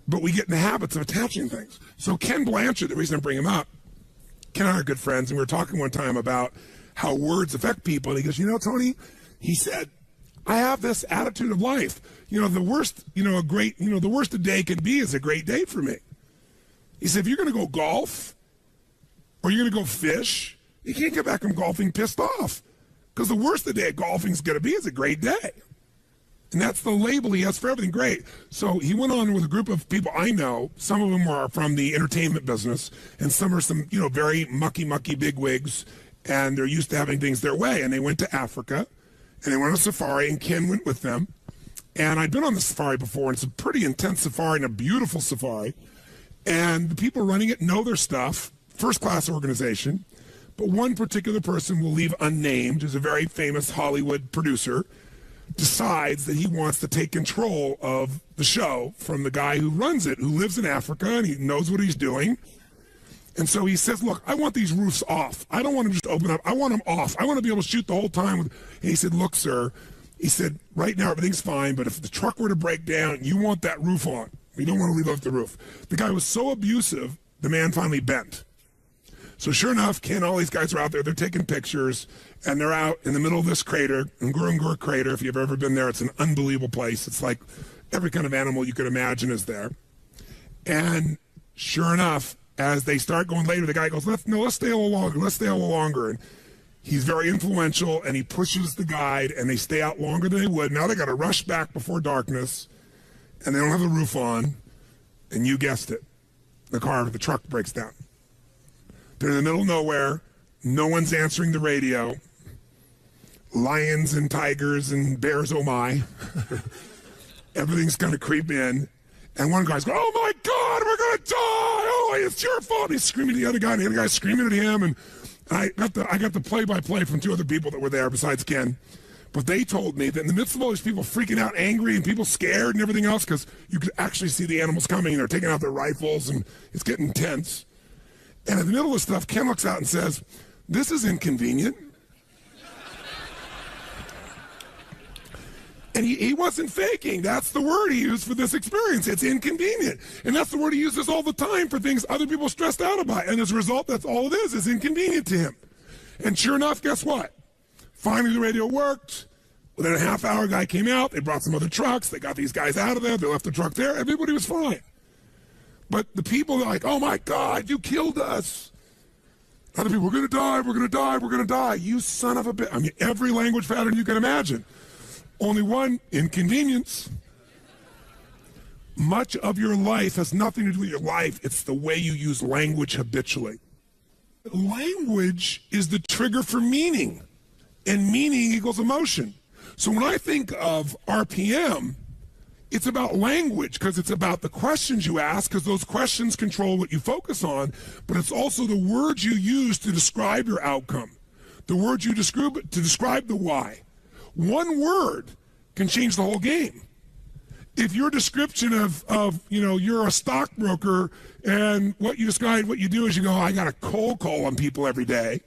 But we get in the habits of attaching things. So Ken Blanchard, the reason I bring him up, Ken and I are good friends, and we were talking one time about how words affect people. And he goes, Tony, he said, I have this attitude of life. The worst, the worst a day can be is a great day for me. He said, if you're going to go golf or you're going to go fish, you can't get back from golfing pissed off, because the worst a day at golfing is going to be is a great day. And that's the label he has for everything. Great. So he went on with a group of people I know. Some of them are from the entertainment business, and some are some, very mucky bigwigs, and they're used to having things their way. And they went to Africa, and they went on a safari, and Ken went with them. And I'd been on the safari before, and it's a pretty intense safari and a beautiful safari. And the people running it know their stuff, first-class organization. But one particular person we'll leave unnamed, who's a very famous Hollywood producer, decides that he wants to take control of the show from the guy who runs it, who lives in Africa, and he knows what he's doing. And so he says, look, I want these roofs off. I don't want them just open up. I want them off. I want to be able to shoot the whole time. And he said, look, sir, he said, right now everything's fine, but if the truck were to break down, you want that roof on. We don't want to leave off the roof. The guy was so abusive, the man finally bent. So sure enough, Ken, all these guys are out there, they're taking pictures, and they're out in the middle of this crater, Ngorongoro crater. If you've ever been there, it's an unbelievable place. It's like every kind of animal you could imagine is there. And sure enough, as they start going later, the guy goes, let's stay a little longer. And he's very influential, and he pushes the guide, and they stay out longer than they would. Now they got to rush back before darkness, and they don't have the roof on, and you guessed it, the truck breaks down. They're in the middle of nowhere. No one's answering the radio. Lions and tigers and bears, oh my. Everything's going to creep in. And one guy's going, oh my God, we're going to die. Oh, it's your fault. He's screaming at the other guy, and the other guy's screaming at him. And I got the play-by-play from two other people that were there besides Ken. But they told me that in the midst of all these people freaking out, angry, and people scared and everything else, because you could actually see the animals coming, and they're taking out their rifles, and it's getting intense. And in the middle of stuff, Ken looks out and says, this is inconvenient. And he wasn't faking. That's the word he used for this experience. It's inconvenient. And that's the word he uses all the time for things other people are stressed out about. And as a result, that's all it is inconvenient to him. And sure enough, guess what? Finally, the radio worked. Within a half hour, a guy came out. They brought some other trucks. They got these guys out of there. They left the truck there. Everybody was fine. But the people are like, oh my God, you killed us. Other people, we're going to die, we're going to die, we're going to die. You son of a bitch. I mean, every language pattern you can imagine. Only one, inconvenience. Much of your life has nothing to do with your life. It's the way you use language habitually. Language is the trigger for meaning, and meaning equals emotion. So when I think of RPM, it's about language, because it's about the questions you ask, because those questions control what you focus on, but it's also the words you use to describe your outcome, the words you describe to describe the why. One word can change the whole game. If your description of you're a stockbroker, and what you describe, what you do is you go, I got a cold call on people every day,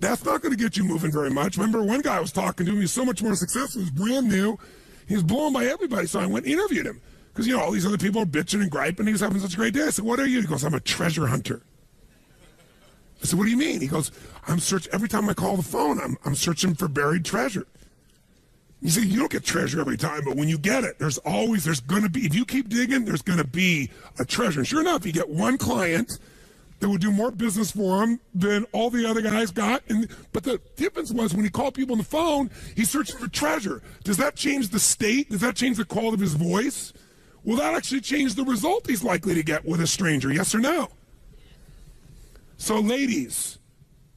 that's not going to get you moving very much. Remember, one guy I was talking to, he was so much more successful, he was brand new, he was blown by everybody, so I went and interviewed him. Because, all these other people are bitching and griping. He was having such a great day. I said, what are you? He goes, I'm a treasure hunter. I said, what do you mean? He goes, every time I call the phone, I'm searching for buried treasure. You see, you don't get treasure every time, but when you get it, there's going to be, if you keep digging, there's going to be a treasure. And sure enough, you get one client that would do more business for him than all the other guys got. But the difference was when he called people on the phone, he's searching for treasure. Does that change the state? Does that change the quality of his voice? Will that actually change the result he's likely to get with a stranger? Yes or no? So ladies,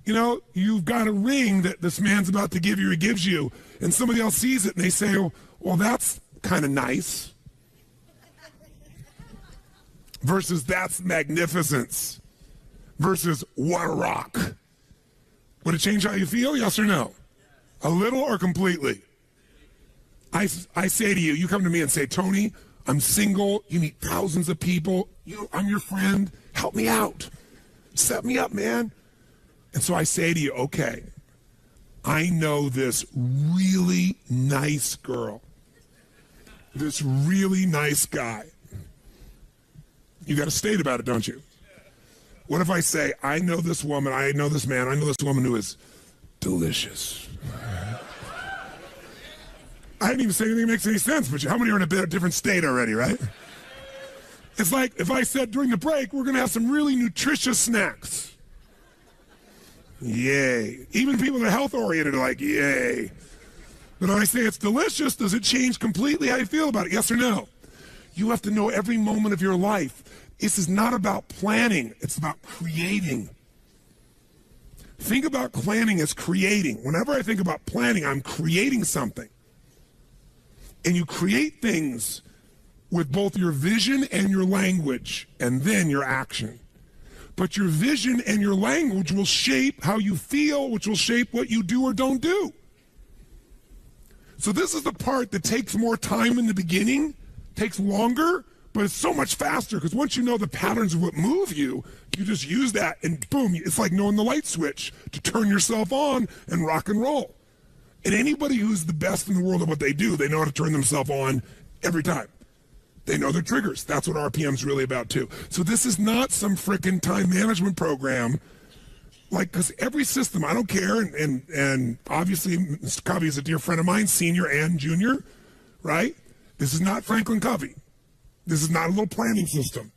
you've got a ring that this man's about to give you or gives you, and somebody else sees it and they say, well, that's kind of nice. Versus that's magnificence. Versus what a rock. Would it change how you feel? Yes or no? A little or completely? I say to you, you come to me and say, Tony, I'm single. You meet thousands of people. I'm your friend. Help me out. Set me up, man. And so I say to you, okay, I know this really nice girl, this really nice guy. You got a state about it, don't you? What if I say, I know this woman, I know this man, I know this woman who is delicious. I didn't even say anything that makes any sense, but how many are in a different state already, right? It's like if I said during the break, we're going to have some really nutritious snacks. Yay. Even people that are health-oriented are like, yay. But when I say it's delicious, does it change completely how you feel about it? Yes or no? You have to know every moment of your life. This is not about planning. It's about creating. Think about planning as creating. Whenever I think about planning, I'm creating something. And you create things with both your vision and your language, and then your action. But your vision and your language will shape how you feel, which will shape what you do or don't do. So this is the part that takes more time in the beginning, takes longer, but it's so much faster because once you know the patterns of what move you, you just use that and boom, it's like knowing the light switch to turn yourself on and rock and roll. And anybody who's the best in the world at what they do, they know how to turn themselves on every time. They know their triggers. That's what RPM's really about too. So this is not some frickin' time management program. Like, because every system, I don't care, and obviously Mr. Covey is a dear friend of mine, senior and junior, right? This is not Franklin Covey. This is not a little planning system.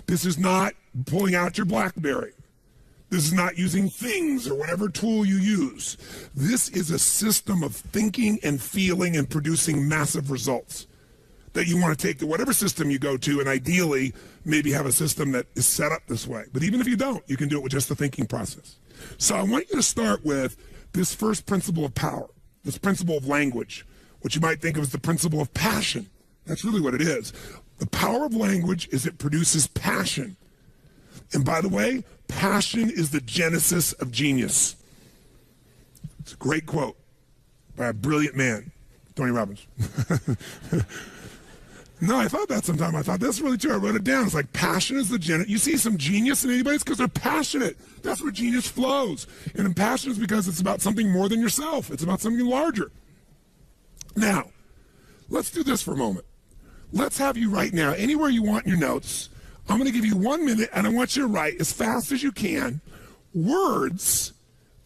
This is not pulling out your BlackBerry. This is not using things or whatever tool you use. This is a system of thinking and feeling and producing massive results that you want to take to whatever system you go to, and ideally maybe have a system that is set up this way. But even if you don't, you can do it with just the thinking process. So I want you to start with this first principle of power, this principle of language, which you might think of as the principle of passion. That's really what it is. The power of language is it produces passion. And by the way, passion is the genesis of genius. It's a great quote by a brilliant man, Tony Robbins. No, I thought that sometime. I thought that's really true. I wrote it down. It's like passion is the genesis. You see some genius in anybody, it's because they're passionate. That's where genius flows. And passion is because it's about something more than yourself. It's about something larger. Now, let's do this for a moment. Let's have you write now, anywhere you want in your notes. I'm going to give you 1 minute, and I want you to write as fast as you can words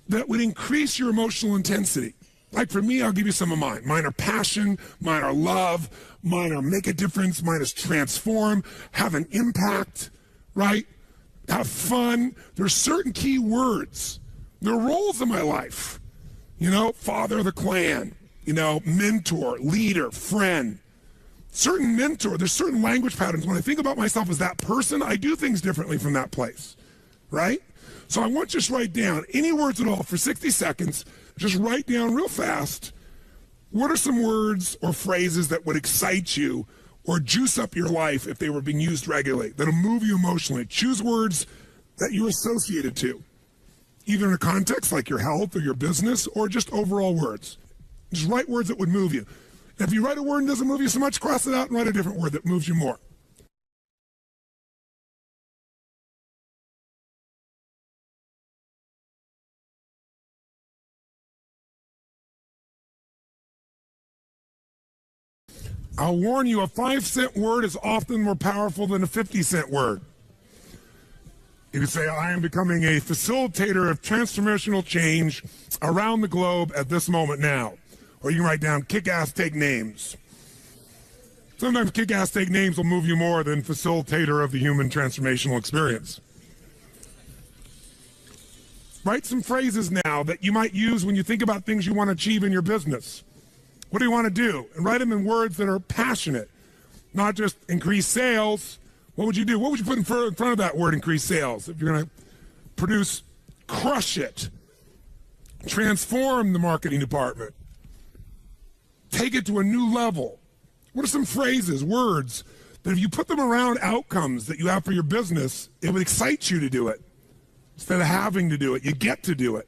that would increase your emotional intensity. Like for me, I'll give you some of mine. Mine are passion, mine are love, mine are make a difference, mine is transform, have an impact, right? Have fun. There's certain key words. There are roles in my life. You know, father of the clan, you know, mentor, leader, friend. Certain mentor, there's certain language patterns. When I think about myself as that person, I do things differently from that place, right? So I want you to just write down any words at all for 60 seconds. Just write down real fast, what are some words or phrases that would excite you or juice up your life if they were being used regularly, that'll move you emotionally. Choose words that you're associated to, either in a context like your health or your business or just overall words. Just write words that would move you. And if you write a word and it doesn't move you so much, cross it out and write a different word that moves you more. I'll warn you, a 5-cent word is often more powerful than a 50-cent word. You can say, I am becoming a facilitator of transformational change around the globe at this moment now. Or you can write down, kick-ass, take names. Sometimes kick-ass, take names will move you more than facilitator of the human transformational experience. Write some phrases now that you might use when you think about things you want to achieve in your business. What do you want to do? And write them in words that are passionate, not just increase sales. What would you do? What would you put in front of that word, increase sales? If you're going to produce, crush it, transform the marketing department, take it to a new level. What are some phrases, words, that if you put them around outcomes that you have for your business, it would excite you to do it. Instead of having to do it, you get to do it.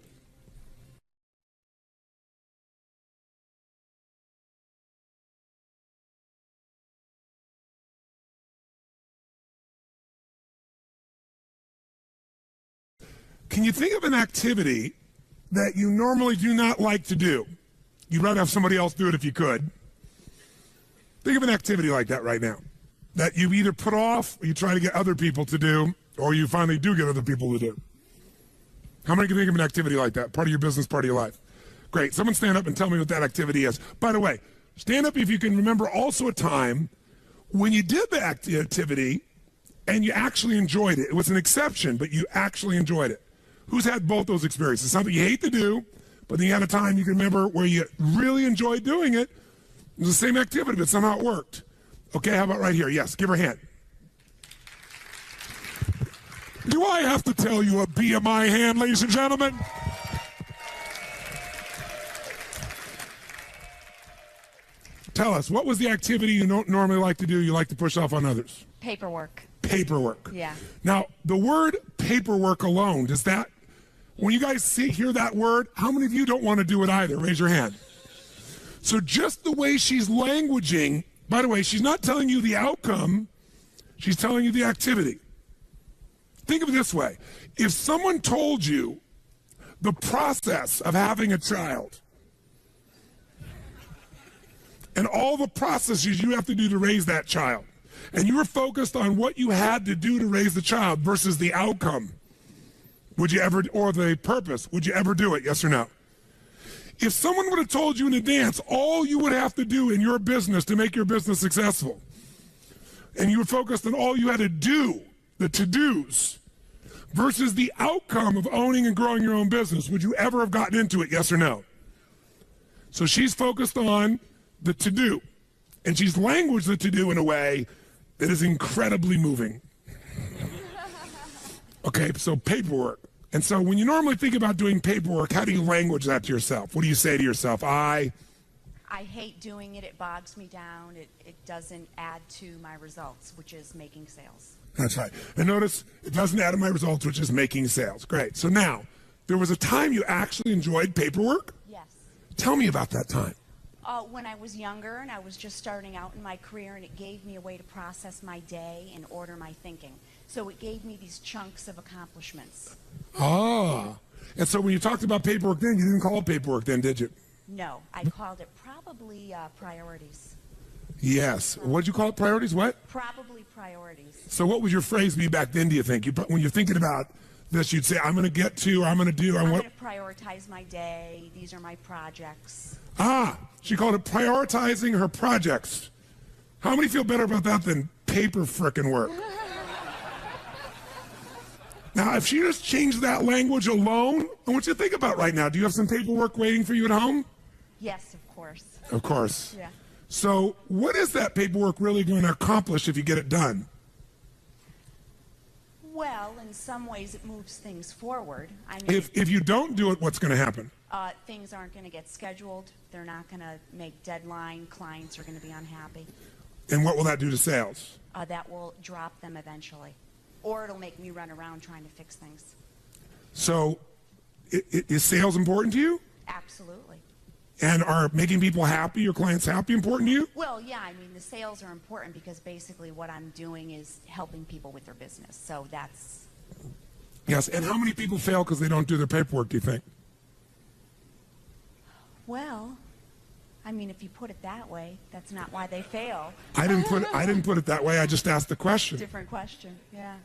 Can you think of an activity that you normally do not like to do? You'd rather have somebody else do it if you could. Think of an activity like that right now that you either put off, or you try to get other people to do, or you finally do get other people to do. How many can think of an activity like that? Part of your business, part of your life. Great. Someone stand up and tell me what that activity is. By the way, Stand up if you can remember also a time when you did the activity and you actually enjoyed it. It was an exception, but you actually enjoyed it. Who's had both those experiences? Something you hate to do, but then you had a time you can remember where you really enjoyed doing it. It was the same activity, but somehow it worked. Okay, how about right here? Yes, give her a hand. Do I have to tell you a BMI hand, ladies and gentlemen? Tell us, what was the activity you don't normally like to do, you like to push off on others? Paperwork. Paperwork. Yeah. Now, the word paperwork alone, does that, when you guys hear that word, how many of you don't want to do it either? Raise your hand. So just the way she's languaging, by the way, she's not telling you the outcome, she's telling you the activity. Think of it this way. If someone told you the process of having a child, and all the processes you have to do to raise that child, and you were focused on what you had to do to raise the child versus the outcome, would you ever, or the purpose, would you ever do it, yes or no? If someone would have told you in advance all you would have to do in your business to make your business successful, and you were focused on all you had to do, the to-dos, versus the outcome of owning and growing your own business, would you ever have gotten into it, yes or no? So she's focused on the to-do, and she's languaged the to-do in a way that is incredibly moving. Okay, so paperwork. And so when you normally think about doing paperwork, how do you language that to yourself? What do you say to yourself? I hate doing it. It bogs me down. It doesn't add to my results, which is making sales. That's right. And notice, it doesn't add to my results, which is making sales. Great. So now, there was a time you actually enjoyed paperwork? Yes. Tell me about that time. When I was younger and I was just starting out in my career, and it gave me a way to process my day and order my thinking. So it gave me these chunks of accomplishments. Ah. And so when you talked about paperwork then, you didn't call it paperwork then, did you? No, I called it probably priorities. Yes. What did you call it? Priorities? What? Probably priorities. So what would your phrase be back then, do you think? When you're thinking about this, you'd say, I'm going to get to, or I'm going to do. I'm going to prioritize my day. These are my projects. Ah, she called it prioritizing her projects. How many feel better about that than paper frickin' work? Now, if she just changed that language alone, I want you to think about right now. Do you have some paperwork waiting for you at home? Yes, of course. Of course. Yeah. So what is that paperwork really going to accomplish if you get it done? Well, in some ways it moves things forward. I mean, if you don't do it, what's going to happen? Things aren't going to get scheduled. They're not going to make deadline. Clients are going to be unhappy. And what will that do to sales? That will drop them eventually. Or it'll make me run around trying to fix things. So is sales important to you? Absolutely. And are making people happy, your clients happy, important to you? Well, yeah, I mean, the sales are important because basically what I'm doing is helping people with their business. So that's... Yes, and how many people fail because they don't do their paperwork, do you think? Well, I mean, if you put it that way, that's not why they fail. I didn't put it that way. I just asked the question. Different question, yeah.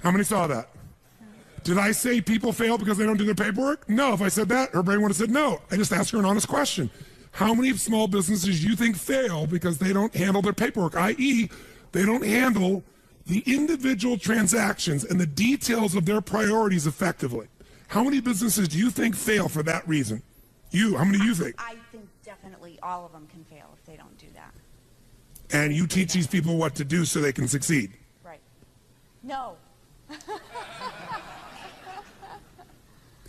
How many saw that? Did I say people fail because they don't do their paperwork? No. If I said that, her brain would have said no. I just asked her an honest question. How many small businesses do you think fail because they don't handle their paperwork, i.e., they don't handle the individual transactions and the details of their priorities effectively? How many businesses do you think fail for that reason? How many do you think? I think definitely all of them can fail if they don't do that. And you teach these people what to do so they can succeed? Right. No.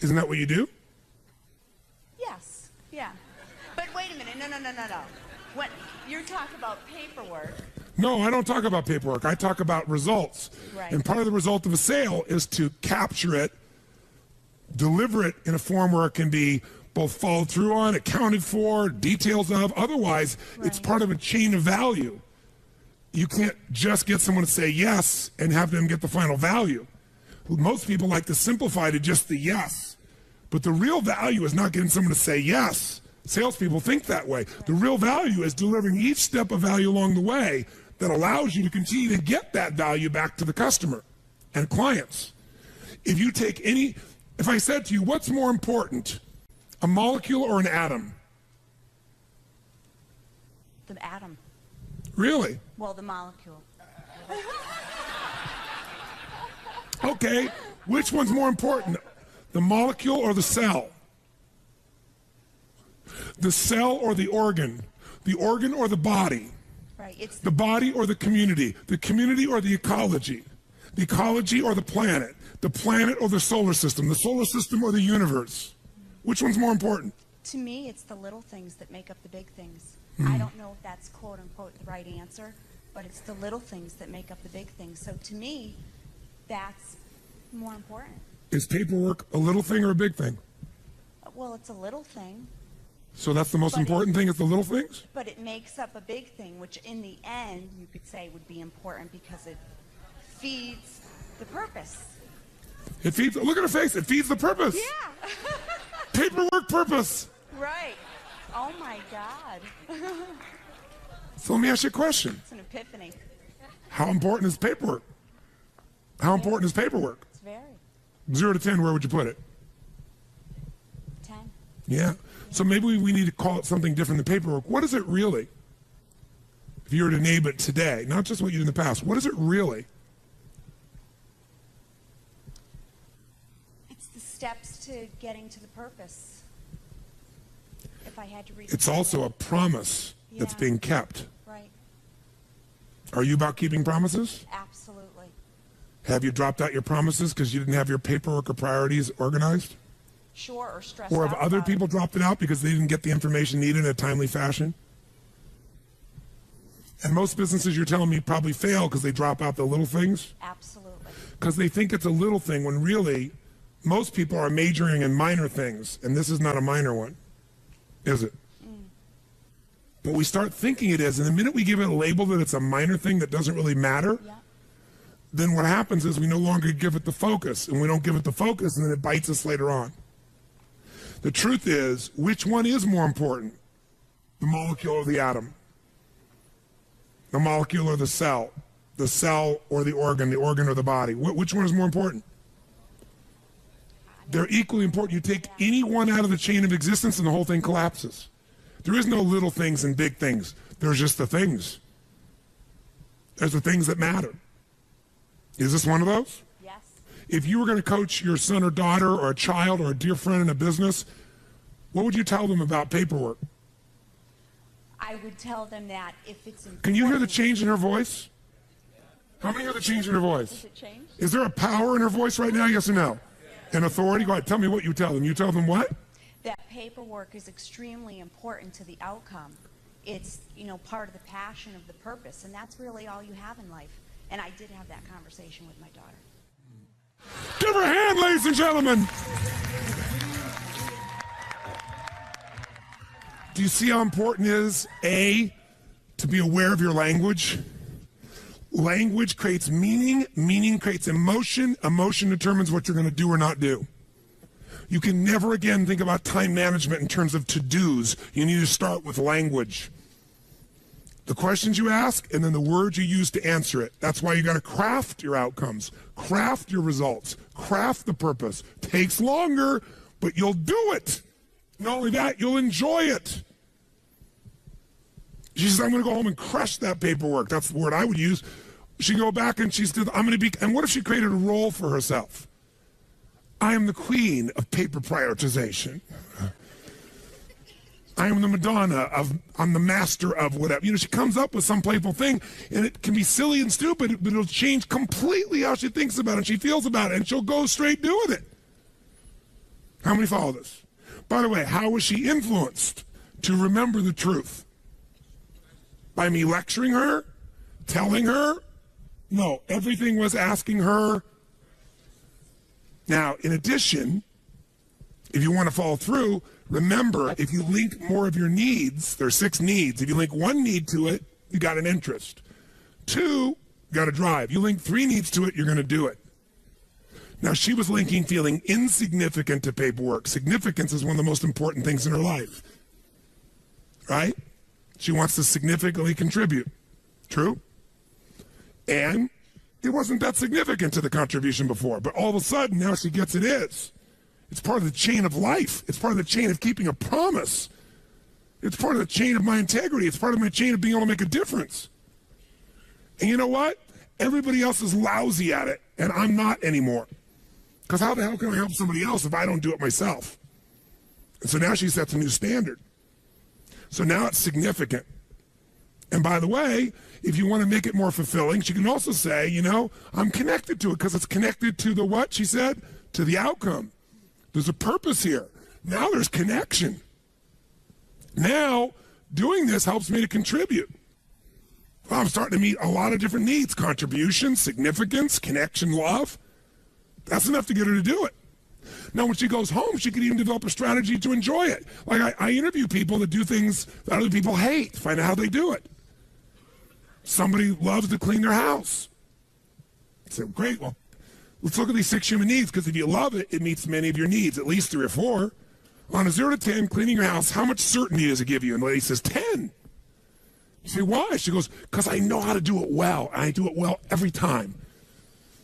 Isn't that what you do? Yes, yeah. But wait a minute, no. When you're talking about paperwork. No, I don't talk about paperwork. I talk about results. Right. And part of the result of a sale is to capture it, deliver it in a form where it can be both followed through on, accounted for, details of. Otherwise, it's part of a chain of value. You can't just get someone to say yes and have them get the final value. Most people like to simplify to just the yes. But the real value is not getting someone to say yes. Salespeople think that way. The real value is delivering each step of value along the way that allows you to continue to get that value back to the customer and clients. If I said to you, what's more important, a molecule or an atom? The atom. Really? Well, the molecule. Okay, which one's more important? The molecule or the cell? The cell or the organ? The organ or the body? Right. It's The body or the community or the ecology or the planet or the solar system or the universe. Which one's more important? To me, it's the little things that make up the big things. I don't know if that's quote unquote the right answer, but it's the little things that make up the big things. So to me, that's more important. Is paperwork a little thing or a big thing? Well, it's a little thing, So that's the most But important thing is the little things? but it makes up a big thing, which in the end you could say would be important because it feeds the purpose. It feeds, look at her face, it feeds the purpose. Yeah. Paperwork purpose. Right. Oh my God. So let me ask you a question. It's an epiphany. How important is paperwork? How important is paperwork? It's very. 0 to 10, where would you put it? 10. Yeah. So maybe we need to call it something different than paperwork. What is it really? If you were to name it today, not just what you did in the past, what is it really? It's the steps to getting to the purpose. If I had to read It's also a promise that's Yeah. being kept. Right. Are you about keeping promises? Absolutely. Have you dropped out your promises because you didn't have your paperwork or priorities organized? Sure, or stressed Or out have other about people it. dropped it out because they didn't get the information needed in a timely fashion? And most businesses, you're telling me, probably fail because they drop out the little things? Absolutely. Because they think it's a little thing when really most people are majoring in minor things, and this is not a minor one, is it? But we start thinking it is, and the minute we give it a label that it's a minor thing that doesn't really matter, Yeah. then what happens is we no longer give it the focus, and we don't give it the focus, and then it bites us later on. The truth is, which one is more important? The molecule or the atom? The molecule or the cell or the organ or the body? Which one is more important? They're equally important. You take any one out of the chain of existence and the whole thing collapses. There is no little things and big things. There's just the things. There's the things that matter. Is this one of those? Yes. If you were going to coach your son or daughter or a child or a dear friend in a business, what would you tell them about paperwork? I would tell them that if it's important. Can you hear the change in her voice? How many hear the change in her voice? Does it change? Is there a power in her voice right now, yes or no? An authority? Go ahead, tell me what you tell them. You tell them what? That paperwork is extremely important to the outcome. It's, part of the passion of the purpose, and that's really all you have in life. And I did have that conversation with my daughter. Give her a hand, ladies and gentlemen. Do you see how important it is, A, to be aware of your language? Language creates meaning. Meaning creates emotion. Emotion determines what you're going to do or not do. You can never again think about time management in terms of to-dos. You need to start with language. The questions you ask and then the words you use to answer it. That's why you got to craft your outcomes, craft your results, craft the purpose. Takes longer, but you'll do it. Not only that, you'll enjoy it. She says, I'm going to go home and crush that paperwork. That's the word I would use. She go back and she said, I'm going to be, and what if she created a role for herself? I am the queen of paper prioritization. I am the Madonna I'm the master of whatever. She comes up with some playful thing, and it can be silly and stupid, but it'll change completely how she thinks about it and she feels about it, and she'll go straight doing it. How many follow this? By the way, how was she influenced to remember the truth? By me lecturing her? Telling her? No, everything was asking her. Now, in addition, if you want to follow through, remember, if you link more of your needs, there are 6 needs. If you link 1 need to it, you got an interest. 2, you got a drive. You link 3 needs to it, you're going to do it. Now, she was linking feeling insignificant to paperwork. Significance is one of the most important things in her life. Right? She wants to significantly contribute. True? And it wasn't that significant to the contribution before, but all of a sudden, now she gets it is. It's part of the chain of life. It's part of the chain of keeping a promise. It's part of the chain of my integrity. It's part of my chain of being able to make a difference. And you know what? Everybody else is lousy at it, and I'm not anymore. Because how the hell can I help somebody else if I don't do it myself? And so now she sets a new standard. So now it's significant. And by the way, if you want to make it more fulfilling, she can also say, you know, I'm connected to it because it's connected to the what, she said? To the outcome. There's a purpose here. Now there's connection. Now, doing this helps me to contribute. Well, I'm starting to meet a lot of different needs: contribution, significance, connection, love. That's enough to get her to do it. Now, when she goes home, she can even develop a strategy to enjoy it. Like I interview people that do things that other people hate, find out how they do it. Somebody loves to clean their house. I say, great, well, let's look at these 6 human needs, because if you love it, it meets many of your needs, at least 3 or 4. On a 0 to 10, cleaning your house, how much certainty does it give you? And the lady says, 10. You say, why? She goes, because I know how to do it well, and I do it well every time.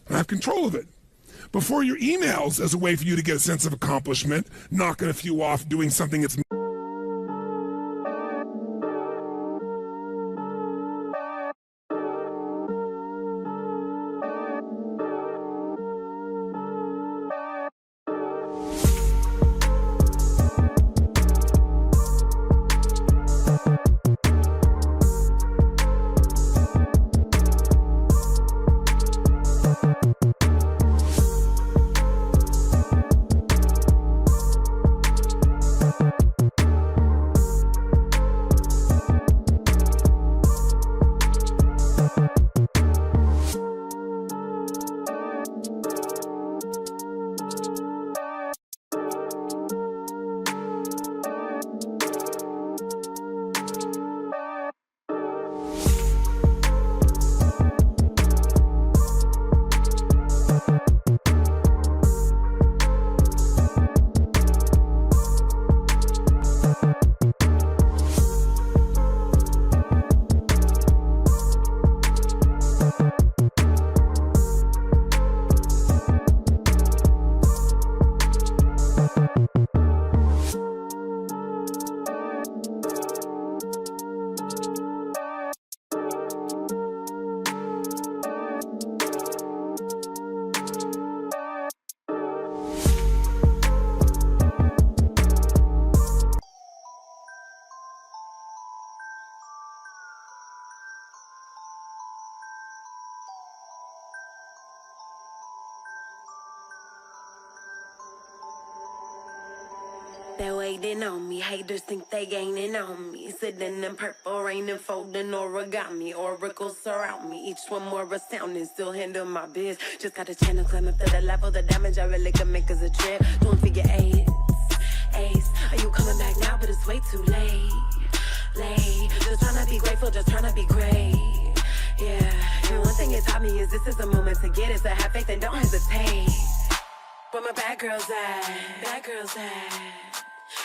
And I have control of it. Before your emails, as a way for you to get a sense of accomplishment, knocking a few off, doing something that's They're waiting on me, haters think they gaining on me. Sitting in purple rain and folding origami. Oracles surround me, each one more astounding. Still handle my biz, just got a channel climb up to the level. The damage I really can make is a trip. Don't figure eight, ace. Are you coming back now? But it's way too late. Just trying to be grateful, just trying to be great. Yeah, and one thing it taught me is this is a moment to get it. So have faith and don't hesitate. Where my bad girls at? Bad girls at?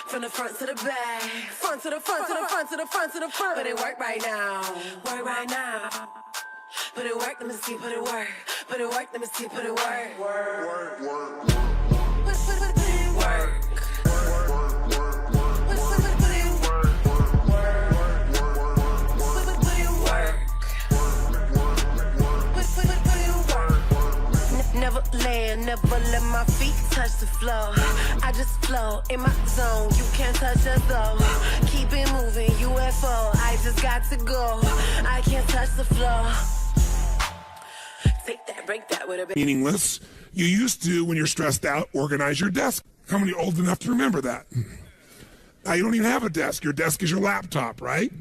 From the front to the back, front to the front, to the front, to the front, to the front. But it work right now, work right now. Put it work, let me see, put it work. Put it work, let me see, put it work. Work, work, work. Put it work. Never land, never let my feet touch the floor. I just flow in my zone, you can't touch us though. Keep it moving, UFO, I just got to go. I can't touch the floor. Take that, break that with a bit. Meaningless. You used to, when you're stressed out, organize your desk. How many are old enough to remember that? Now you don't even have a desk. Your desk is your laptop, right?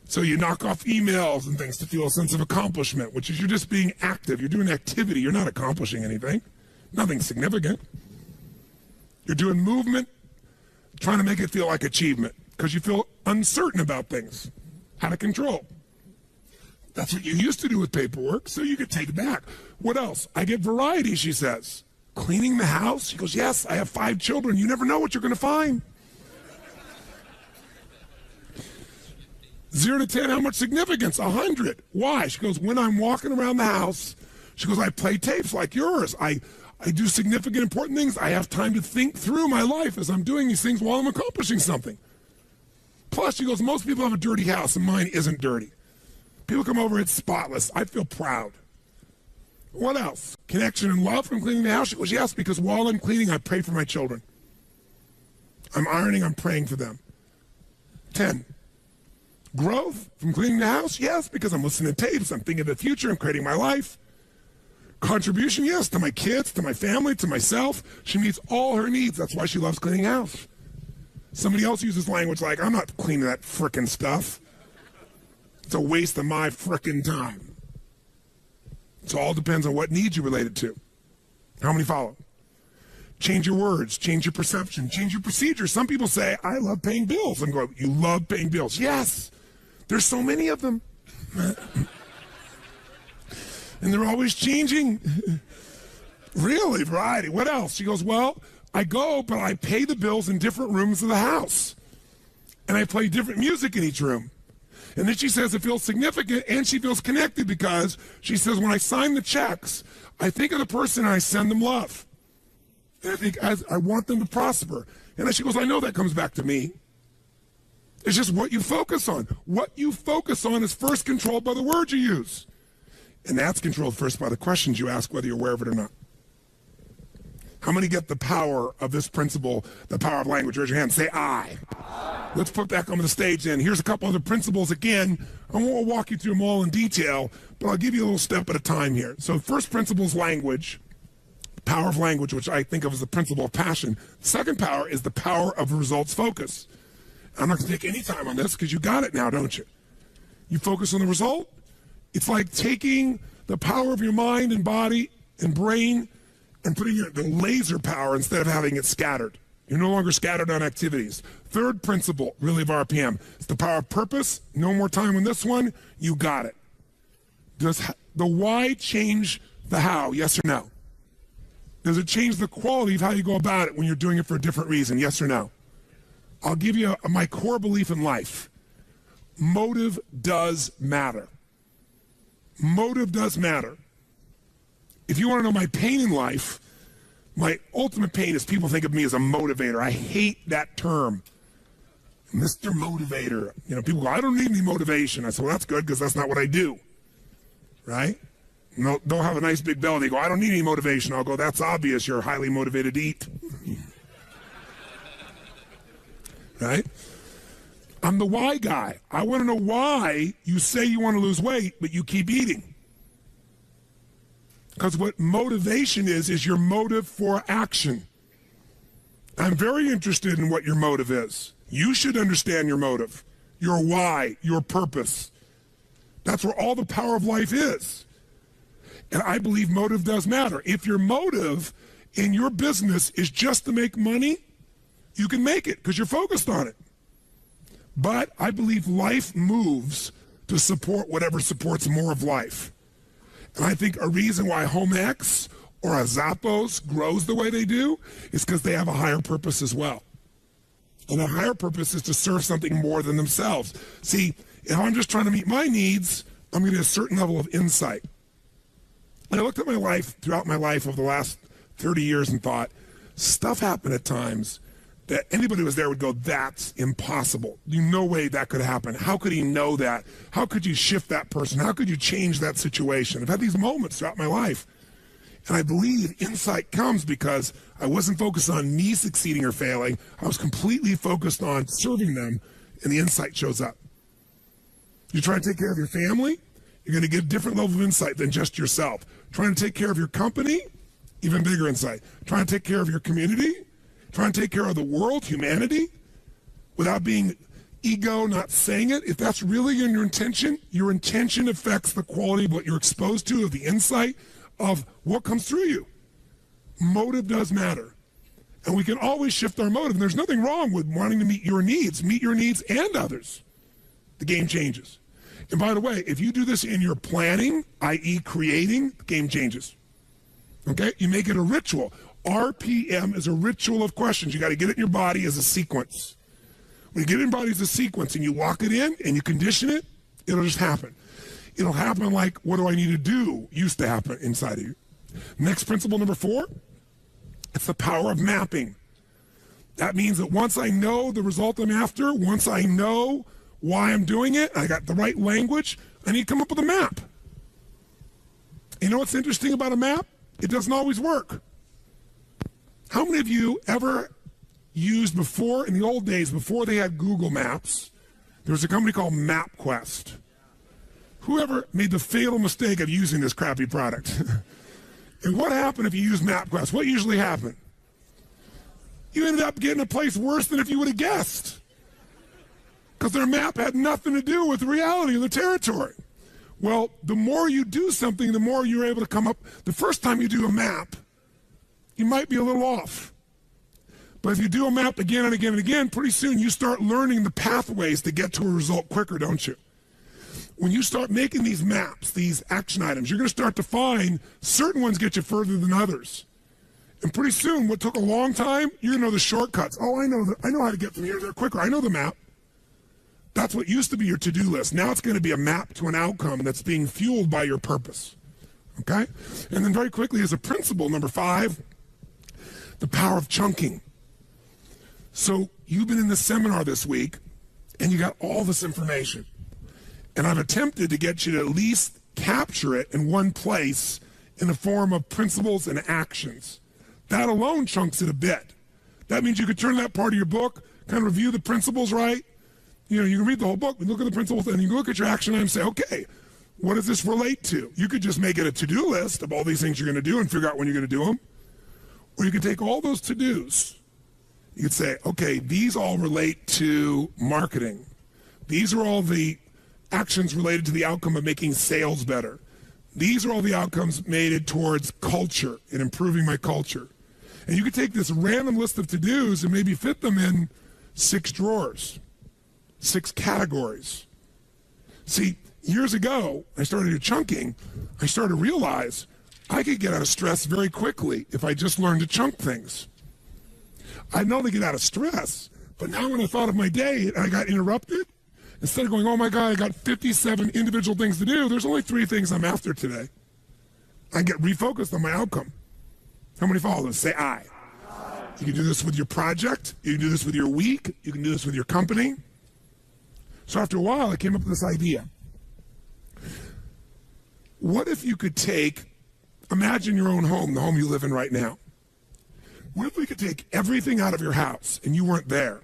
So you knock off emails and things to feel a sense of accomplishment, which is you're just being active. You're doing activity. You're not accomplishing anything. Nothing significant. You're doing movement, trying to make it feel like achievement because you feel uncertain about things, out of control. That's what you used to do with paperwork, so you could take it back. What else? I get variety, she says. Cleaning the house? She goes, yes, I have 5 children. You never know what you're going to find. 0 to 10, how much significance? 100. Why? She goes, when I'm walking around the house, she goes, I play tapes like yours. I do significant, important things. I have time to think through my life as I'm doing these things while I'm accomplishing something. Plus, she goes, most people have a dirty house, and mine isn't dirty. People come over, it's spotless. I feel proud. What else? Connection and love from cleaning the house? She goes, yes, because while I'm cleaning, I pray for my children. I'm ironing, I'm praying for them. 10. Growth from cleaning the house? Yes, because I'm listening to tapes, I'm thinking of the future, I'm creating my life. Contribution? Yes, to my kids, to my family, to myself. She meets all her needs. That's why she loves cleaning house. Somebody else uses language like, I'm not cleaning that frickin' stuff. It's a waste of my frickin' time. So it all depends on what needs you related to. How many follow? Change your words, change your perception, change your procedure. Some people say, I love paying bills. I'm going, you love paying bills. Yes, there's so many of them. And they're always changing. Really, variety. What else? She goes, well, I go, but I pay the bills in different rooms of the house. And I play different music in each room. And then she says it feels significant and she feels connected because she says, when I sign the checks, I think of the person and I send them love. And I think I want them to prosper. And then she goes, I know that comes back to me. It's just what you focus on. What you focus on is first controlled by the words you use. And that's controlled first by the questions you ask, whether you're aware of it or not. How many get the power of this principle, the power of language? Raise your hand. Say I. Let's put back on the stage then. Here's a couple other principles again. I won't walk you through them all in detail, but I'll give you a little step at a time here. So first principle is language. The power of language, which I think of as the principle of passion. Second power is the power of results focus. I'm not going to take any time on this because you got it now, don't you? You focus on the result. It's like taking the power of your mind and body and brain and putting it in laser power instead of having it scattered. You're no longer scattered on activities. Third principle, really, of RPM, is the power of purpose. No more time on this one. You got it. Does the why change the how? Yes or no? Does it change the quality of how you go about it when you're doing it for a different reason? Yes or no? I'll give you my core belief in life. Motive does matter. Motive does matter. If you want to know my pain in life, my ultimate pain is people think of me as a motivator. I hate that term. Mr. Motivator. You know, people go, I don't need any motivation. I say, well, that's good because that's not what I do. Right? No, they'll have a nice big belly. They go, I don't need any motivation. I'll go, that's obvious. You're highly motivated to eat. Right? I'm the why guy. I want to know why you say you want to lose weight, but you keep eating. Because what motivation is your motive for action. I'm very interested in what your motive is. You should understand your motive, your why, your purpose. That's where all the power of life is. And I believe motive does matter. If your motive in your business is just to make money, you can make it because you're focused on it. But I believe life moves to support whatever supports more of life. And I think a reason why Home X or a Zappos grows the way they do is because they have a higher purpose as well. And a higher purpose is to serve something more than themselves. See, if I'm just trying to meet my needs, I'm going to get a certain level of insight. And I looked at my life throughout my life over the last 30 years and thought, stuff happened at times that anybody who was there would go, that's impossible. No way that could happen. How could he know that? How could you shift that person? How could you change that situation? I've had these moments throughout my life. And I believe insight comes because I wasn't focused on me succeeding or failing. I was completely focused on serving them, and the insight shows up. You're trying to take care of your family, you're going to get a different level of insight than just yourself. Trying to take care of your company, even bigger insight. Trying to take care of your community, trying to take care of the world, humanity, without being ego, not saying it. If that's really your intention affects the quality of what you're exposed to, of the insight, of what comes through you. Motive does matter. And we can always shift our motive. And there's nothing wrong with wanting to meet your needs and others. The game changes. And by the way, if you do this in your planning, i.e. creating, the game changes. Okay? You make it a ritual. RPM is a ritual of questions. You got to get it in your body as a sequence. When you get it in your body as a sequence and you lock it in and you condition it, it'll just happen. It'll happen like, what do I need to do? Used to happen inside of you. Next principle, number 4, it's the power of mapping. That means that once I know the result I'm after, once I know why I'm doing it, I got the right language, I need to come up with a map. You know what's interesting about a map? It doesn't always work. How many of you ever used before, in the old days, before they had Google Maps, there was a company called MapQuest? Whoever made the fatal mistake of using this crappy product? And what happened if you use MapQuest? What usually happened? You ended up getting a place worse than if you would have guessed. Because their map had nothing to do with the reality of the territory. Well, the more you do something, the more you're able to come up. The first time you do a map, you might be a little off. But if you do a map again and again and again, pretty soon you start learning the pathways to get to a result quicker, don't you? When you start making these maps, these action items, you're going to start to find certain ones get you further than others. And pretty soon, what took a long time, you're going to know the shortcuts. Oh, I know how to get from here to there quicker. I know the map. That's what used to be your to-do list. Now it's going to be a map to an outcome that's being fueled by your purpose. Okay? And then very quickly, as a principle, number 5, the power of chunking. So you've been in this seminar this week, and you got all this information. And I've attempted to get you to at least capture it in one place in the form of principles and actions. That alone chunks it a bit. That means you could turn that part of your book, kind of review the principles, right? You know, you can read the whole book, look at the principles, and you can look at your action item and say, okay, what does this relate to? You could just make it a to-do list of all these things you're going to do and figure out when you're going to do them. Or you could take all those to-dos. You could say, okay, these all relate to marketing. These are all the actions related to the outcome of making sales better. These are all the outcomes made towards culture and improving my culture. And you could take this random list of to-dos and maybe fit them in 6 drawers, 6 categories. See, years ago, I started doing chunking. I started to realize I could get out of stress very quickly if I just learned to chunk things. I'd not only get out of stress, but now when I thought of my day and I got interrupted, instead of going, oh my God, I got 57 individual things to do, there's only 3 things I'm after today. I get refocused on my outcome. How many follow this? Say I. You can do this with your project. You can do this with your week. You can do this with your company. So after a while, I came up with this idea. What if you could imagine your own home, the home you live in right now. What if we could take everything out of your house and you weren't there?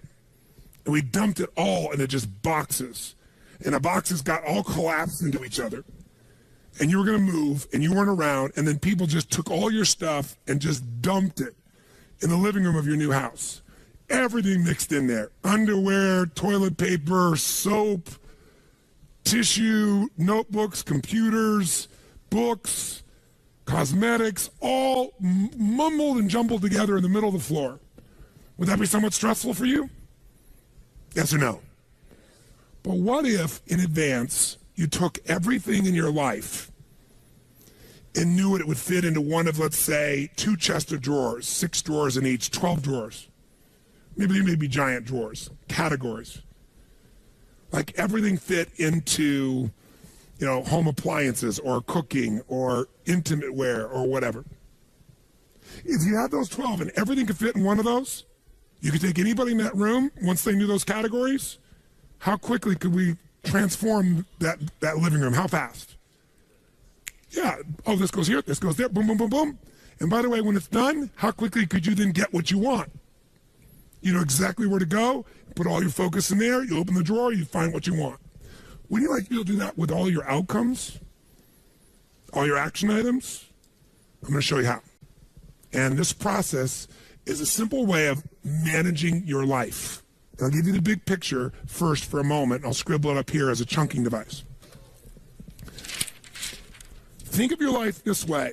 And we dumped it all into just boxes. And the boxes got all collapsed into each other. And you were going to move, and you weren't around, and then people just took all your stuff and just dumped it in the living room of your new house. Everything mixed in there. Underwear, toilet paper, soap, tissue, notebooks, computers, books, cosmetics, all mumbled and jumbled together in the middle of the floor. Would that be somewhat stressful for you? Yes or no? But what if, in advance, you took everything in your life and knew it would fit into one of, let's say, 2 chests of drawers, 6 drawers in each, 12 drawers. Maybe they may be giant drawers, categories. Like everything fit into, home appliances or cooking or intimate wear or whatever. If you had those 12 and everything could fit in one of those, you could take anybody in that room, once they knew those categories, how quickly could we transform that living room? How fast? Yeah. Oh, this goes here, this goes there, boom, boom, boom, boom. And by the way, when it's done, how quickly could you then get what you want? You know exactly where to go, put all your focus in there, you open the drawer, you find what you want. Wouldn't you like to be able to do that with all your outcomes? All your action items? I'm going to show you how. And this process is a simple way of managing your life. And I'll give you the big picture first for a moment, and I'll scribble it up here as a chunking device. Think of your life this way,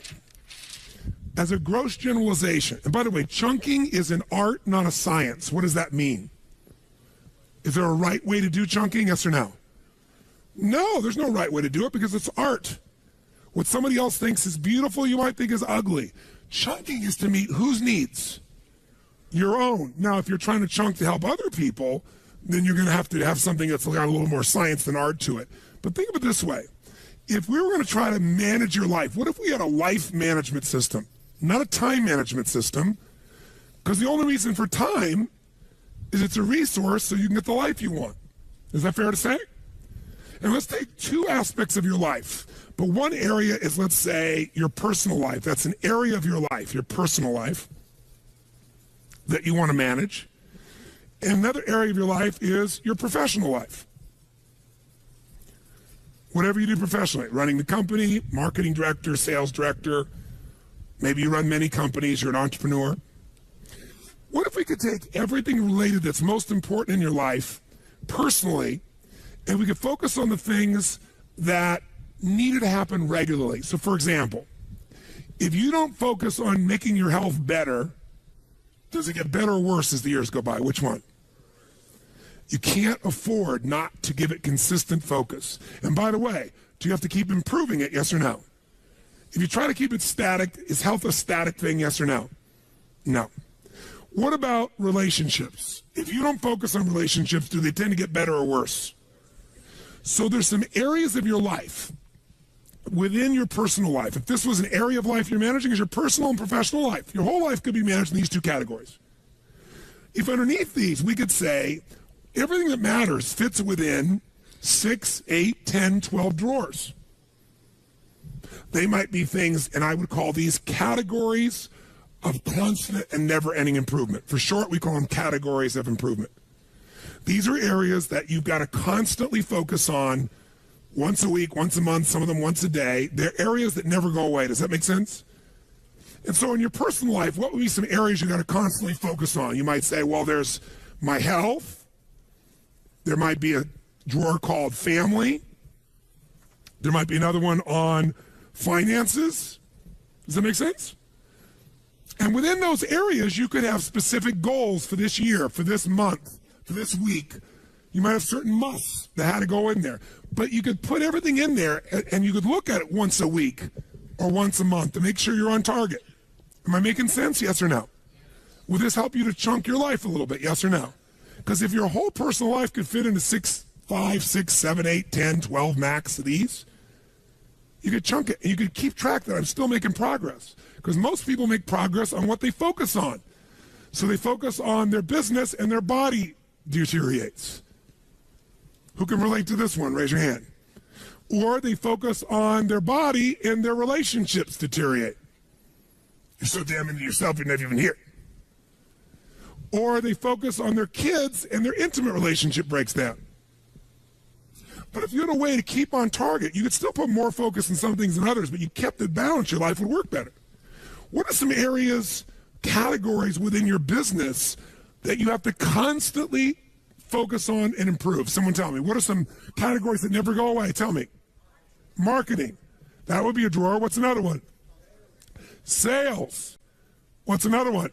as a gross generalization. And by the way, chunking is an art, not a science. What does that mean? Is there a right way to do chunking, yes or no? No, there's no right way to do it because it's art. What somebody else thinks is beautiful, you might think is ugly. Chunking is to meet whose needs? Your own. Now, if you're trying to chunk to help other people, then you're going to have something that's got a little more science than art to it. But think of it this way. If we were going to try to manage your life, what if we had a life management system, not a time management system? Because the only reason for time is it's a resource so you can get the life you want. Is that fair to say? And let's take two aspects of your life. But one area is, let's say, your personal life. That's an area of your life, your personal life, that you want to manage. And another area of your life is your professional life. Whatever you do professionally, running the company, marketing director, sales director, maybe you run many companies, you're an entrepreneur. What if we could take everything related that's most important in your life personally, and we could focus on the things that needed to happen regularly? So for example, if you don't focus on making your health better, does it get better or worse as the years go by? Which one? You can't afford not to give it consistent focus. And by the way, do you have to keep improving it, yes or no? If you try to keep it static, is health a static thing, yes or no? No. What about relationships? If you don't focus on relationships, do they tend to get better or worse? So there's some areas of your life within your personal life. If this was an area of life you're managing, is your personal and professional life. Your whole life could be managed in these two categories. If underneath these, we could say everything that matters fits within 6, 8, 10, 12 drawers. They might be things, and I would call these categories of constant and never-ending improvement. For short, we call them categories of improvement. These are areas that you've got to constantly focus on once a week, once a month, some of them once a day. They're areas that never go away. Does that make sense? And so in your personal life, what would be some areas you got to constantly focus on? You might say, well, there's my health. There might be a drawer called family. There might be another one on finances. Does that make sense? And within those areas, you could have specific goals for this year, for this month, for this week. You might have certain musts that had to go in there. But you could put everything in there, and you could look at it once a week or once a month to make sure you're on target. Am I making sense? Yes or no? Will this help you to chunk your life a little bit? Yes or no? Because if your whole personal life could fit into 5, 6, 7, 8, 10, 12 max of these, you could chunk it, and you could keep track that I'm still making progress. Because most people make progress on what they focus on. So they focus on their business and their body deteriorates. Who can relate to this one? Raise your hand. Or they focus on their body and their relationships deteriorate. You're so damn into yourself you're not even here. Or they focus on their kids and their intimate relationship breaks down. But if you had a way to keep on target, you could still put more focus on some things than others, but you kept it balanced, your life would work better. What are some areas, categories within your business that you have to constantly focus on and improve? Someone tell me. What are some categories that never go away? Tell me. Marketing. That would be a drawer. What's another one? Sales. What's another one?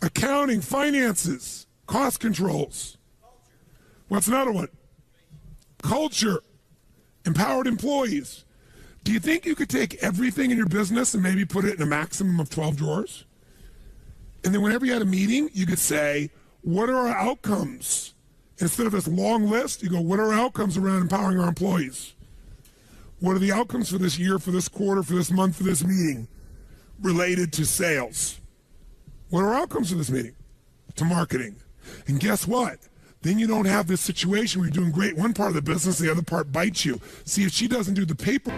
Accounting, finances, cost controls. What's another one? Culture. Empowered employees. Do you think you could take everything in your business and maybe put it in a maximum of 12 drawers? And then whenever you had a meeting, you could say, what are our outcomes? Instead of this long list, you go, what are our outcomes around empowering our employees? What are the outcomes for this year, for this quarter, for this month, for this meeting related to sales? What are our outcomes for this meeting? To marketing. And guess what? Then you don't have this situation where you're doing great one part of the business, the other part bites you. See, if she doesn't do the paper...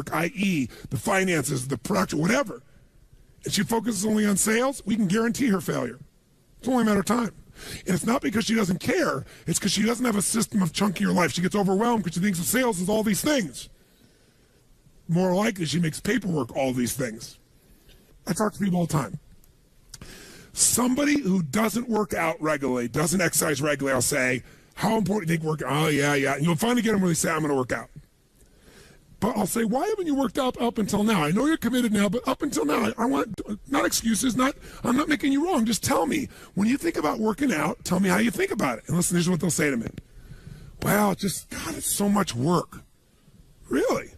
work, i.e. the finances, the production, whatever, and she focuses only on sales, we can guarantee her failure. It's only a matter of time. And it's not because she doesn't care, it's because she doesn't have a system of chunking her life. She gets overwhelmed because she thinks of sales is all these things. More likely she makes paperwork all these things. I talk to people all the time. Somebody who doesn't work out regularly, doesn't exercise regularly, I'll say, how important do you think work? Oh, yeah. And you'll finally get them where they say, I'm going to work out. But I'll say, why haven't you worked out up until now? I know you're committed now, but up until now, I want, not excuses, I'm not making you wrong. Just tell me, when you think about working out, tell me how you think about it. And listen, this is what they'll say to me. Well, God, it's so much work. Really?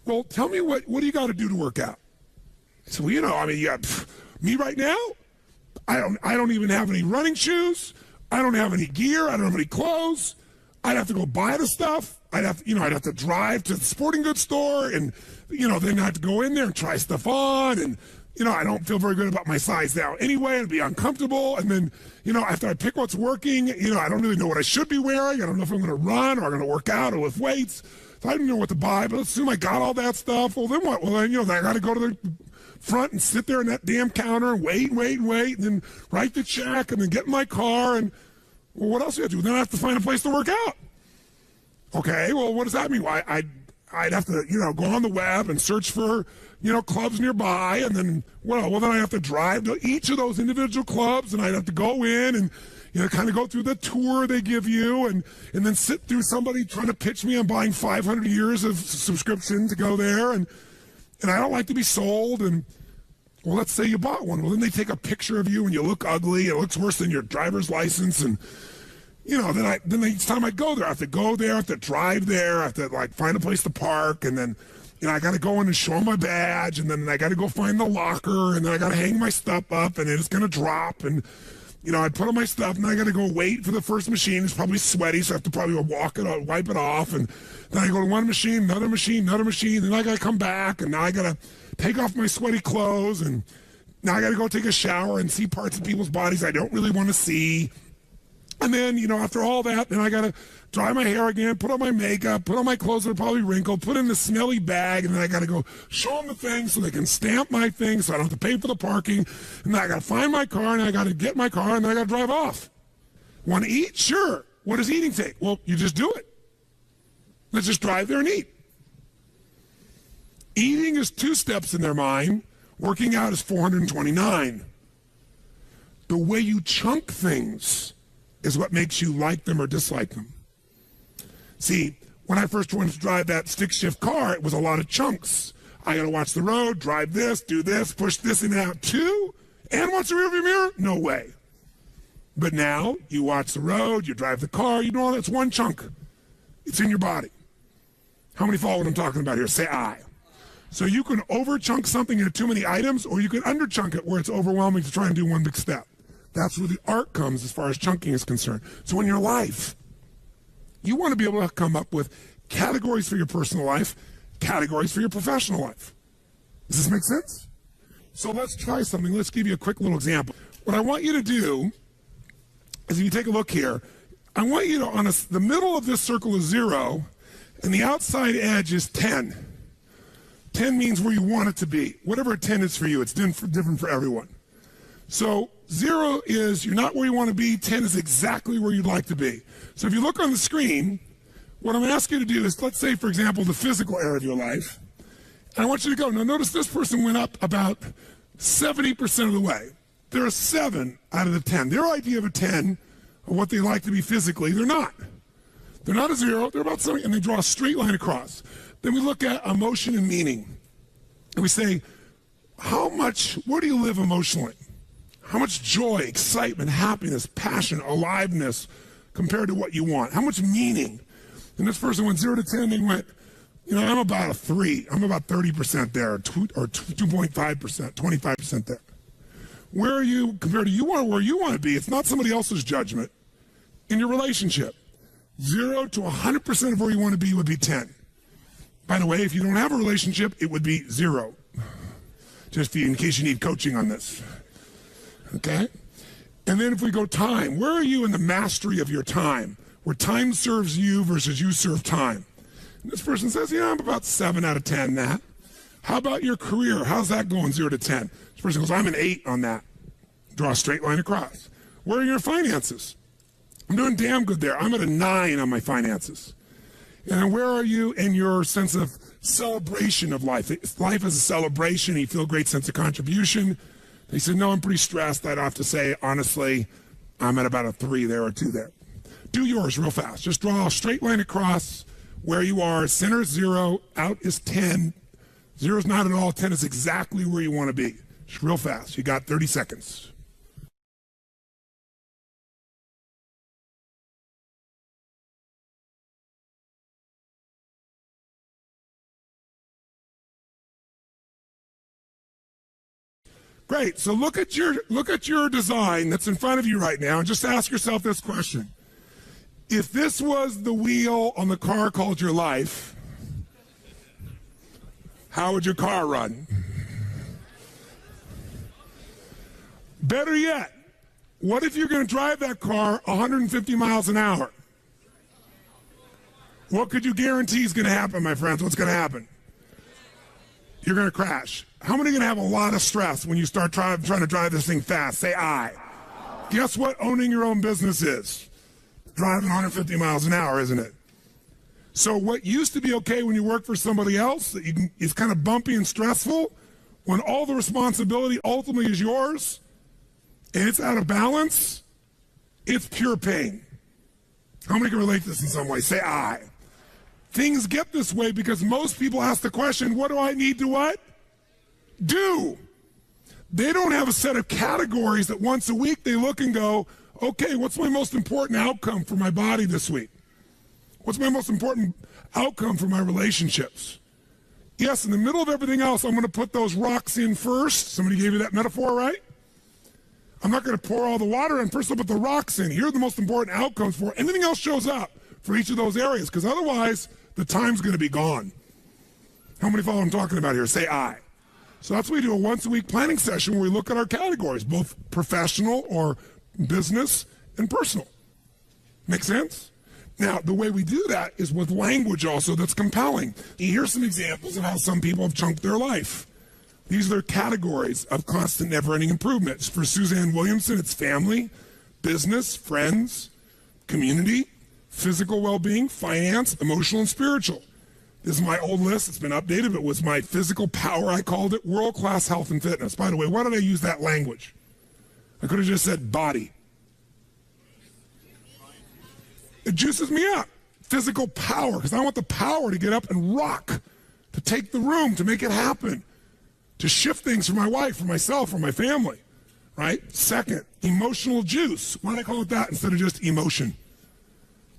Well, tell me what do you got to do to work out? So, well, me right now, I don't even have any running shoes. I don't have any gear. I don't have any clothes. I'd have to go buy the stuff. I'd have to drive to the sporting goods store and, then I have to go in there and try stuff on. And, I don't feel very good about my size now anyway. It'd be uncomfortable. And then, after I pick what's working, I don't really know what I should be wearing. I don't know if I'm going to run or I'm going to work out or lift weights. So I don't know what to buy. But let's assume I got all that stuff. Well, then what? Well, then, I got to go to the front and sit there in that damn counter and wait, and then write the check and then get in my car. And, well, what else do I have to do? Then I have to find a place to work out. Okay, well, what does that mean? Well, I'd have to, go on the web and search for, clubs nearby, and then, then I have to drive to each of those individual clubs, and I'd have to go in and, kind of go through the tour they give you, and then sit through somebody trying to pitch me on buying 500 years of subscription to go there, and I don't like to be sold, and, well, let's say you bought one. Well, then they take a picture of you, and you look ugly, it looks worse than your driver's license, and then each time I go there, I have to go there, I have to drive there, I have to find a place to park, and then, I got to go in and show my badge, and then I got to go find the locker, and then I got to hang my stuff up, and it's going to drop, and, I put on my stuff, and then I got to go wait for the first machine. It's probably sweaty, so I have to probably walk it or wipe it off, and then I go to one machine, another machine, then I got to come back, and now I got to take off my sweaty clothes, and now I got to go take a shower and see parts of people's bodies I don't really want to see. And then, after all that, then I got to dry my hair again, put on my makeup, put on my clothes that are probably wrinkled, put in the smelly bag, and then I got to go show them the thing so they can stamp my thing so I don't have to pay for the parking. And then I got to find my car, and I got to get my car, and then I got to drive off. Want to eat? Sure. What does eating take? Well, you just do it. Let's just drive there and eat. Eating is 2 steps in their mind. Working out is 429. The way you chunk things is what makes you like them or dislike them. See, when I first wanted to drive that stick shift car, it was a lot of chunks. I got to watch the road, drive this, do this, push this in and out too, and watch the rearview mirror? No way. But now, you watch the road, you drive the car, you know all that's one chunk. It's in your body. How many follow what I'm talking about here? Say I. So you can over-chunk something into too many items, or you can under-chunk it where it's overwhelming to try and do one big step. That's where the art comes as far as chunking is concerned. So in your life, you want to be able to come up with categories for your personal life, categories for your professional life. Does this make sense? So let's try something. Let's give you a quick little example. What I want you to do is, if you take a look here, I want you to, the middle of this circle is 0, and the outside edge is 10. 10 means where you want it to be. Whatever a 10 is for you, it's different for everyone. So 0 is you're not where you want to be. 10 is exactly where you'd like to be. So if you look on the screen, what I'm asking you to do is, let's say, for example, the physical area of your life. And I want you to go. Now, notice this person went up about 70% of the way. They're a 7 out of the 10. Their idea of a 10, of what they like to be physically, they're not. They're not a 0. They're about 7, and they draw a straight line across. Then we look at emotion and meaning. And we say, where do you live emotionally? How much joy, excitement, happiness, passion, aliveness compared to what you want? How much meaning? And this person went 0 to 10, they went, I'm about a 3. I'm about 30% there, or 2.5%, 25% there. Where are you compared to where you want to be? It's not somebody else's judgment. In your relationship, 0 to 100% of where you want to be would be 10. By the way, if you don't have a relationship, it would be 0. Just in case you need coaching on this. Okay? And then if we go time, where are you in the mastery of your time? Where time serves you versus you serve time. And this person says, I'm about 7 out of 10 that. How about your career? How's that going 0 to 10? This person goes, I'm an 8 on that. Draw a straight line across. Where are your finances? I'm doing damn good there. I'm at a 9 on my finances. And where are you in your sense of celebration of life? Life is a celebration. You feel a great sense of contribution. They said, no, I'm pretty stressed. I'd have to say, honestly, I'm at about a 3 there or 2 there. Do yours real fast. Just draw a straight line across where you are. Center is 0, out is 10. 0 is not at all, 10 is exactly where you want to be. Just real fast. You got 30 seconds. Great. So look at your design that's in front of you right now and just ask yourself this question. If this was the wheel on the car called your life, how would your car run? Better yet, what if you're going to drive that car 150 miles an hour? What could you guarantee is going to happen, my friends? What's going to happen? You're going to crash. How many are going to have a lot of stress when you start trying to drive this thing fast? Say I. Guess what owning your own business is? Driving 150 miles an hour, isn't it? So what used to be okay when you work for somebody else, that is kind of bumpy and stressful, when all the responsibility ultimately is yours, and it's out of balance, it's pure pain. How many can relate to this in some way? Say I. Things get this way because most people ask the question, what do I need to what? Do. They don't have a set of categories that once a week they look and go, okay, what's my most important outcome for my body this week? What's my most important outcome for my relationships? Yes, in the middle of everything else, I'm going to put those rocks in first. Somebody gave you that metaphor, right? I'm not going to pour all the water in. First, I'll put the rocks in. Here are the most important outcomes for anything else shows up for each of those areas, because otherwise the time's going to be gone. How many follow what I'm talking about here? Say I. So that's why we do a once-a-week planning session where we look at our categories, both professional or business and personal. Make sense? Now, the way we do that is with language also that's compelling. Here's some examples of how some people have chunked their life. These are their categories of constant, never-ending improvements. For Suzanne Williamson, it's family, business, friends, community, physical well-being, finance, emotional, and spiritual. This is my old list. It's been updated, but with my physical power, I called it world-class health and fitness. By the way, why did I use that language? I could have just said body. It juices me up. Physical power, because I want the power to get up and rock, to take the room, to make it happen, to shift things for my wife, for myself, for my family, right? Second, emotional juice. Why did I call it that instead of just emotion?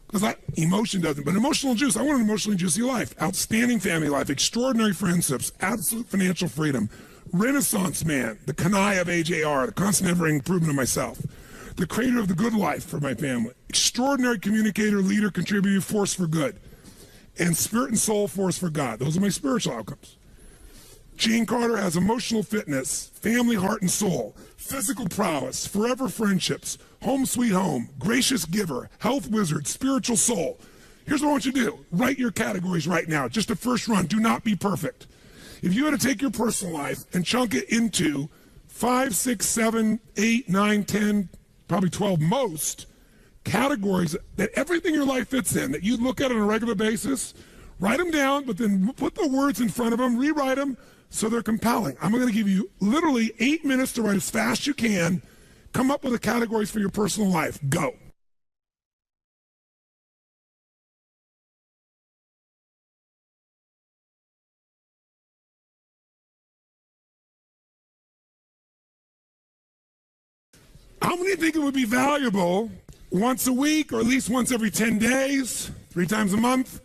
Because emotion doesn't, but emotional juice. I want an emotionally juicy life. Outstanding family life, extraordinary friendships, absolute financial freedom, Renaissance man, the Kanai of AJR, the constant never-ending improvement of myself, the creator of the good life for my family, extraordinary communicator, leader, contributor, force for good, and spirit and soul force for God. Those are my spiritual outcomes. Gene Carter has emotional fitness, family, heart, and soul, physical prowess, forever friendships, home sweet home, gracious giver, health wizard, spiritual soul. Here's what I want you to do. Write your categories right now. Just a first run. Do not be perfect. If you had to take your personal life and chunk it into 5, 6, 7, 8, 9, 10, probably 12 most categories that everything in your life fits in, that you look at on a regular basis, write them down, but then put the words in front of them, rewrite them so they're compelling. I'm going to give you literally 8 minutes to write as fast as you can. Come up with the categories for your personal life. Go. How many think it would be valuable once a week or at least once every 10 days, 3 times a month,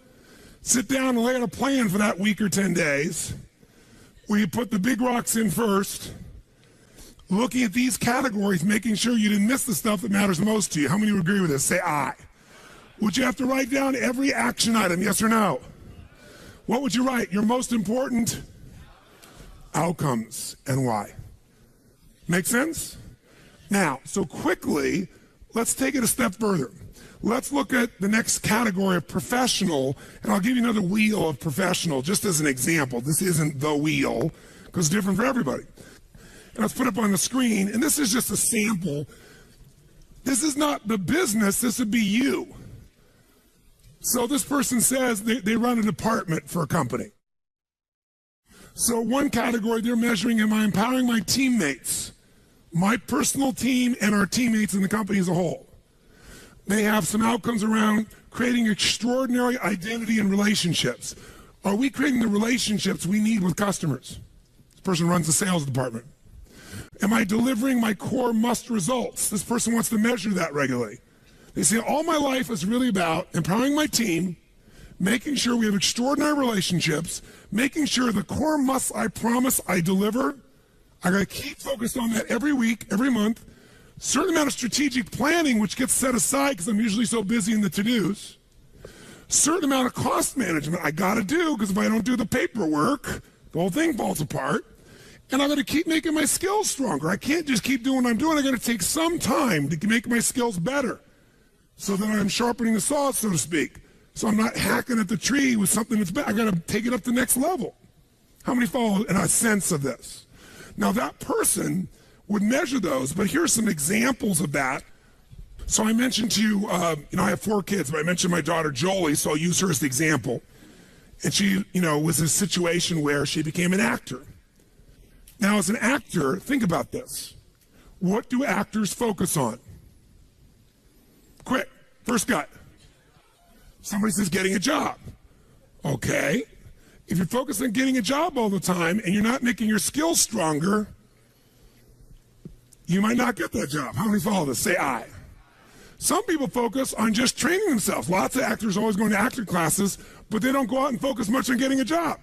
sit down and lay out a plan for that week or 10 days where you put the big rocks in first, looking at these categories, making sure you didn't miss the stuff that matters most to you. How many would agree with this? Say I. Would you have to write down every action item, yes or no? What would you write? Your most important outcomes and why. Make sense? Now, so quickly, let's take it a step further. Let's look at the next category of professional, and I'll give you another wheel of professional just as an example. This isn't the wheel, because it's different for everybody. And let's put it up on the screen, and this is just a sample. This is not the business, this would be you. So this person says they run a department for a company. So one category they're measuring, am I empowering my teammates my personal team and our teammates in the company as a whole. They have some outcomes around creating extraordinary identity and relationships. Are we creating the relationships we need with customers? This person runs the sales department. Am I delivering my core must results? This person wants to measure that regularly. They say, all my life is really about empowering my team, making sure we have extraordinary relationships, making sure the core musts I promise I deliver. I got to keep focused on that every week, every month. Certain amount of strategic planning, which gets set aside because I'm usually so busy in the to-dos. Certain amount of cost management I got to do because if I don't do the paperwork, the whole thing falls apart. And I got to keep making my skills stronger. I can't just keep doing what I'm doing. I got to take some time to make my skills better so that I'm sharpening the saw, so to speak. So I'm not hacking at the tree with something that's bad. I got to take it up to the next level. How many follow in a sense of this? Now that person would measure those, but here's some examples of that. So I mentioned to you, I have 4 kids, but I mentioned my daughter Jolie, so I'll use her as the example. And she, was a situation where she became an actor. Now as an actor, think about this. What do actors focus on? Quick, first gut. Somebody says getting a job. Okay. If you're focused on getting a job all the time and you're not making your skills stronger, you might not get that job. How many follow this? Say aye. Some people focus on just training themselves. Lots of actors always going to actor classes, but they don't go out and focus much on getting a job.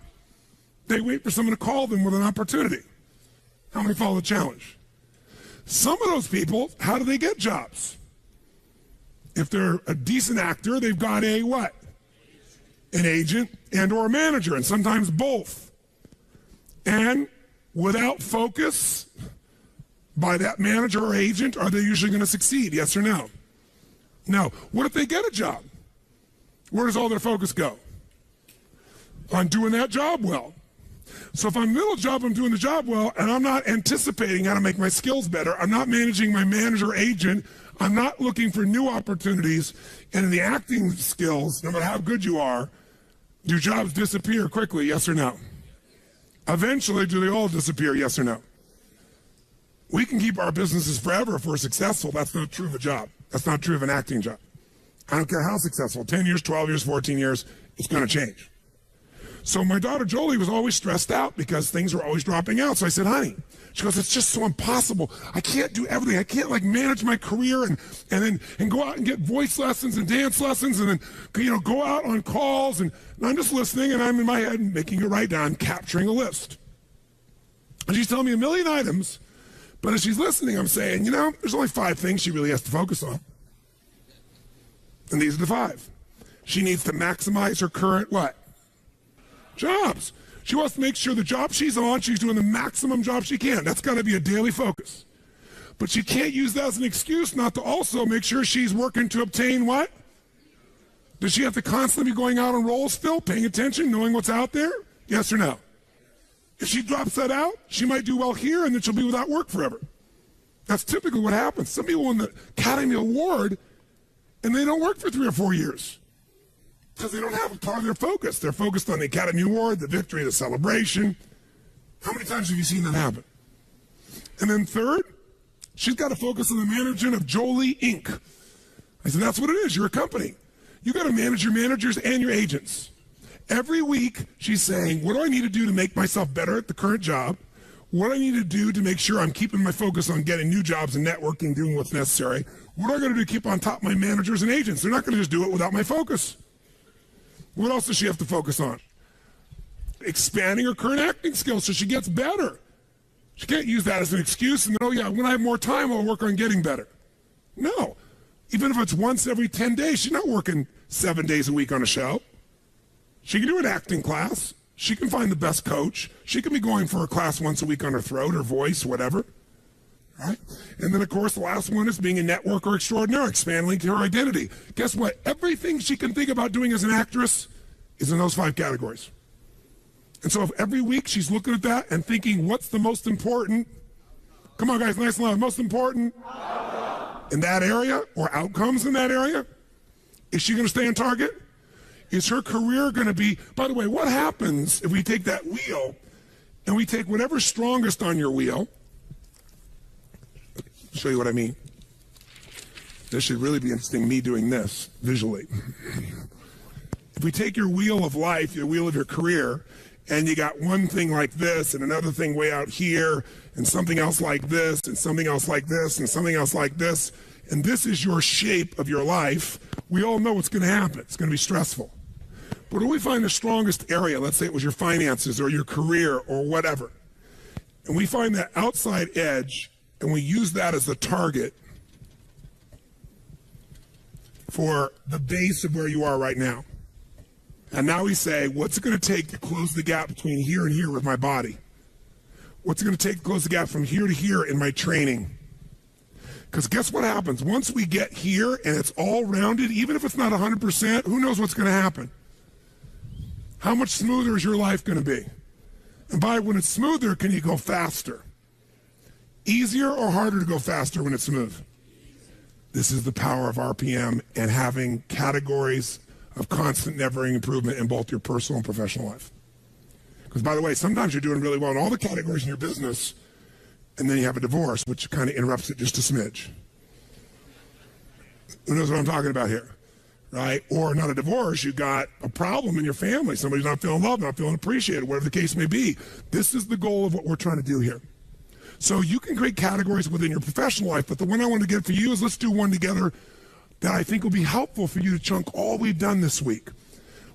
They wait for someone to call them with an opportunity. How many follow the challenge? Some of those people, how do they get jobs? If they're a decent actor, they've got a what? An agent and or a manager, and sometimes both. And without focus by that manager or agent, are they usually going to succeed? Yes or no? No. What if they get a job? Where does all their focus go? On doing that job well. So if I'm in the middle of the job, I'm doing the job well, and I'm not anticipating how to make my skills better, I'm not managing my manager or agent, I'm not looking for new opportunities, and in the acting skills, no matter how good you are, do jobs disappear quickly, yes or no? Eventually, do they all disappear, yes or no? We can keep our businesses forever if we're successful. That's not true of a job. That's not true of an acting job. I don't care how successful, 10 years, 12 years, 14 years, it's going to change. So my daughter Jolie was always stressed out because things were always dropping out. So I said, honey, she goes, it's just so impossible. I can't do everything. I can't manage my career and go out and get voice lessons and dance lessons and then, go out on calls. And I'm just listening and I'm in my head making it right down, capturing a list. And she's telling me a million items, but as she's listening, I'm saying, there's only 5 things she really has to focus on. And these are the 5. She needs to maximize her current what? Jobs. She wants to make sure the job she's on, she's doing the maximum job she can. That's got to be a daily focus. But she can't use that as an excuse not to also make sure she's working to obtain what? Does she have to constantly be going out on roles still, paying attention, knowing what's out there? Yes or no? If she drops that out, she might do well here and then she'll be without work forever. That's typically what happens. Some people win the Academy Award and they don't work for 3 or 4 years. Because they don't have a part of their focus. They're focused on the Academy Award, the victory, the celebration. How many times have you seen that happen? And then third, she's got to focus on the management of Jolie Inc. I said, that's what it is. You're a company. You got to manage your managers and your agents. Every week, she's saying, what do I need to do to make myself better at the current job? What do I need to do to make sure I'm keeping my focus on getting new jobs and networking, doing what's necessary? What do I got to do to keep on top of my managers and agents? They're not going to just do it without my focus. What else does she have to focus on? Expanding her current acting skills so she gets better. She can't use that as an excuse and when I have more time, I'll work on getting better. No. Even if it's once every 10 days, she's not working 7 days a week on a show. She can do an acting class. She can find the best coach. She can be going for a class once a week on her throat, her voice, whatever. Right? And then, of course, the last one is being a networker extraordinaire, expanding to her identity. Guess what? Everything she can think about doing as an actress is in those 5 categories. And so if every week she's looking at that and thinking, what's the most important? Come on, guys, nice and loud. Most important in that area or outcomes in that area? Is she going to stay on target? Is her career going to be, by the way, what happens if we take that wheel and we take whatever's strongest on your wheel I'll show you what I mean. This should really be interesting, me doing this visually. If we take your wheel of life, your wheel of your career, and you got one thing like this and another thing way out here and something else like this and something else like this and something else like this, and this is your shape of your life, we all know what's going to happen. It's going to be stressful. But when we find the strongest area, let's say it was your finances or your career or whatever, and we find that outside edge and we use that as the target for the base of where you are right now. And now we say, what's it going to take to close the gap between here and here with my body? What's it going to take to close the gap from here to here in my training? Because guess what happens? Once we get here and it's all rounded, even if it's not 100%, who knows what's going to happen? How much smoother is your life going to be? And by when it's smoother, can you go faster? Easier or harder to go faster when it's smooth? This is the power of RPM and having categories of constant, never-ending improvement in both your personal and professional life. Because, by the way, sometimes you're doing really well in all the categories in your business, and then you have a divorce, which kind of interrupts it just a smidge. Who knows what I'm talking about here, right? Or not a divorce, you got a problem in your family. Somebody's not feeling loved, not feeling appreciated, whatever the case may be. This is the goal of what we're trying to do here. So you can create categories within your professional life, but the one I want to get for you is let's do one together that I think will be helpful for you to chunk all we've done this week.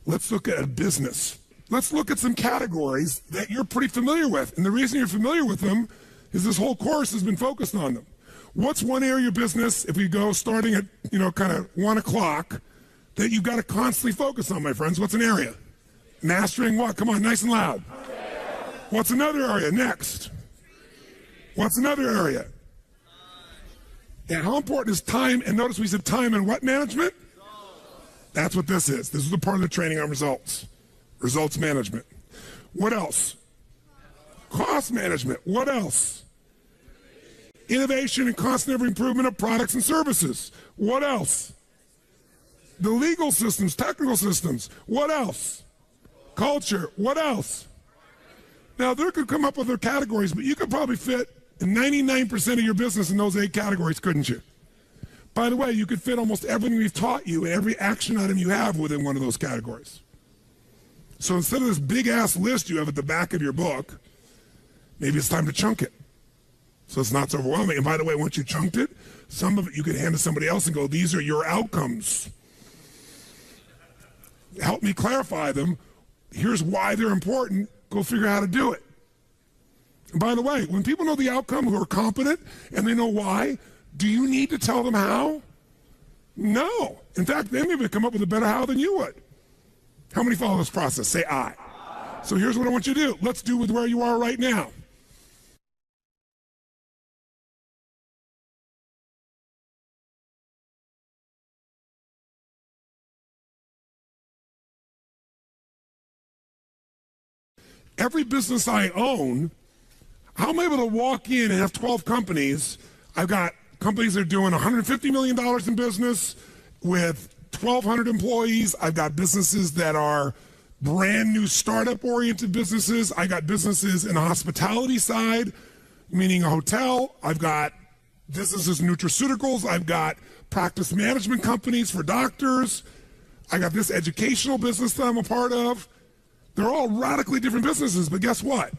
Let's look at a business. Let's look at some categories that you're pretty familiar with. And the reason you're familiar with them is this whole course has been focused on them. What's one area of your business, if we go starting at, kind of 1 o'clock, that you've got to constantly focus on, my friends? What's an area? Mastering what? Come on, nice and loud. What's another area? Next. What's another area? And how important is time? And notice we said time and what management? That's what this is. This is the part of the training on results. Results management. What else? Cost management. What else? Innovation and constant every improvement of products and services. What else? The legal systems, technical systems. What else? Culture. What else? Now, they could come up with their categories, but you could probably fit 99% of your business in those 8 categories, couldn't you? By the way, you could fit almost everything we've taught you and every action item you have within one of those categories. So instead of this big-ass list you have at the back of your book, maybe it's time to chunk it so it's not so overwhelming. And by the way, once you chunked it, some of it you could hand to somebody else and go, these are your outcomes. Help me clarify them. Here's why they're important. Go figure out how to do it. And by the way, when people know the outcome who are competent and they know why, do you need to tell them how? No. In fact, they may have come up with a better how than you would. How many follow this process? Say I. So here's what I want you to do. Let's do with where you are right now. Every business I own, how am I able to walk in and have 12 companies? I've got companies that are doing $150 million in business with 1,200 employees. I've got businesses that are brand new startup-oriented businesses. I got businesses in the hospitality side, meaning a hotel. I've got businesses in nutraceuticals. I've got practice management companies for doctors. I got this educational business that I'm a part of. They're all radically different businesses, but guess what?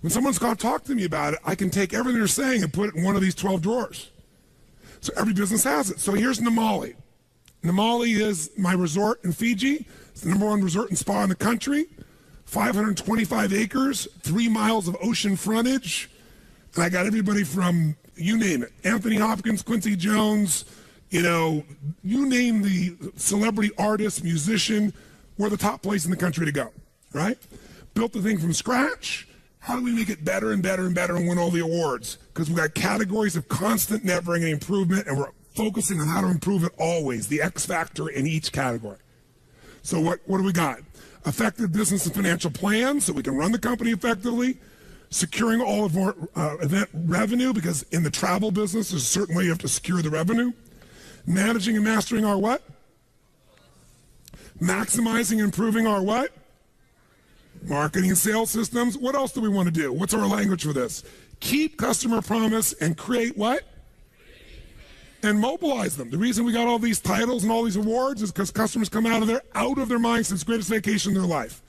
When someone's going to talk to me about it, I can take everything they're saying and put it in one of these 12 drawers. So every business has it. So here's Namali. Namali is my resort in Fiji. It's the #1 resort and spa in the country. 525 acres, 3 miles of ocean frontage. And I got everybody from, you name it, Anthony Hopkins, Quincy Jones, you name the celebrity artist, musician. We're the top place in the country to go, right? Built the thing from scratch. How do we make it better and better and better and win all the awards? Because we've got categories of constant, never-ending improvement, and we're focusing on how to improve it always, the X factor in each category. So what do we got? Effective business and financial plans so we can run the company effectively. Securing all of our event revenue, because in the travel business, there's a certain way you have to secure the revenue. Managing and mastering our what? Maximizing and improving our what? Marketing and sales systems. What else do we want to do? What's our language for this? Keep customer promise and create what? and mobilize them. The reason we got all these titles and all these awards is because customers come out of their minds since greatest vacation in their life.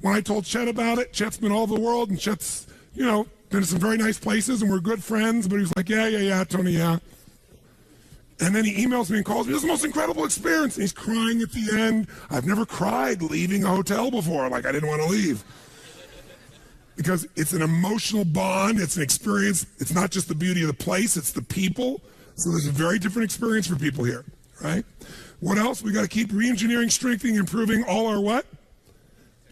When I told Chet about it, Chet's been all over the world, and Chet's, been to some very nice places, and we're good friends, but he was like, yeah, Tony, yeah. And then he emails me and calls me, this is the most incredible experience. And he's crying at the end. I've never cried leaving a hotel before, like I didn't want to leave. Because it's an emotional bond, it's an experience. It's not just the beauty of the place, it's the people. So there's a very different experience for people here, right? What else? We got to keep re-engineering, strengthening, improving all our what?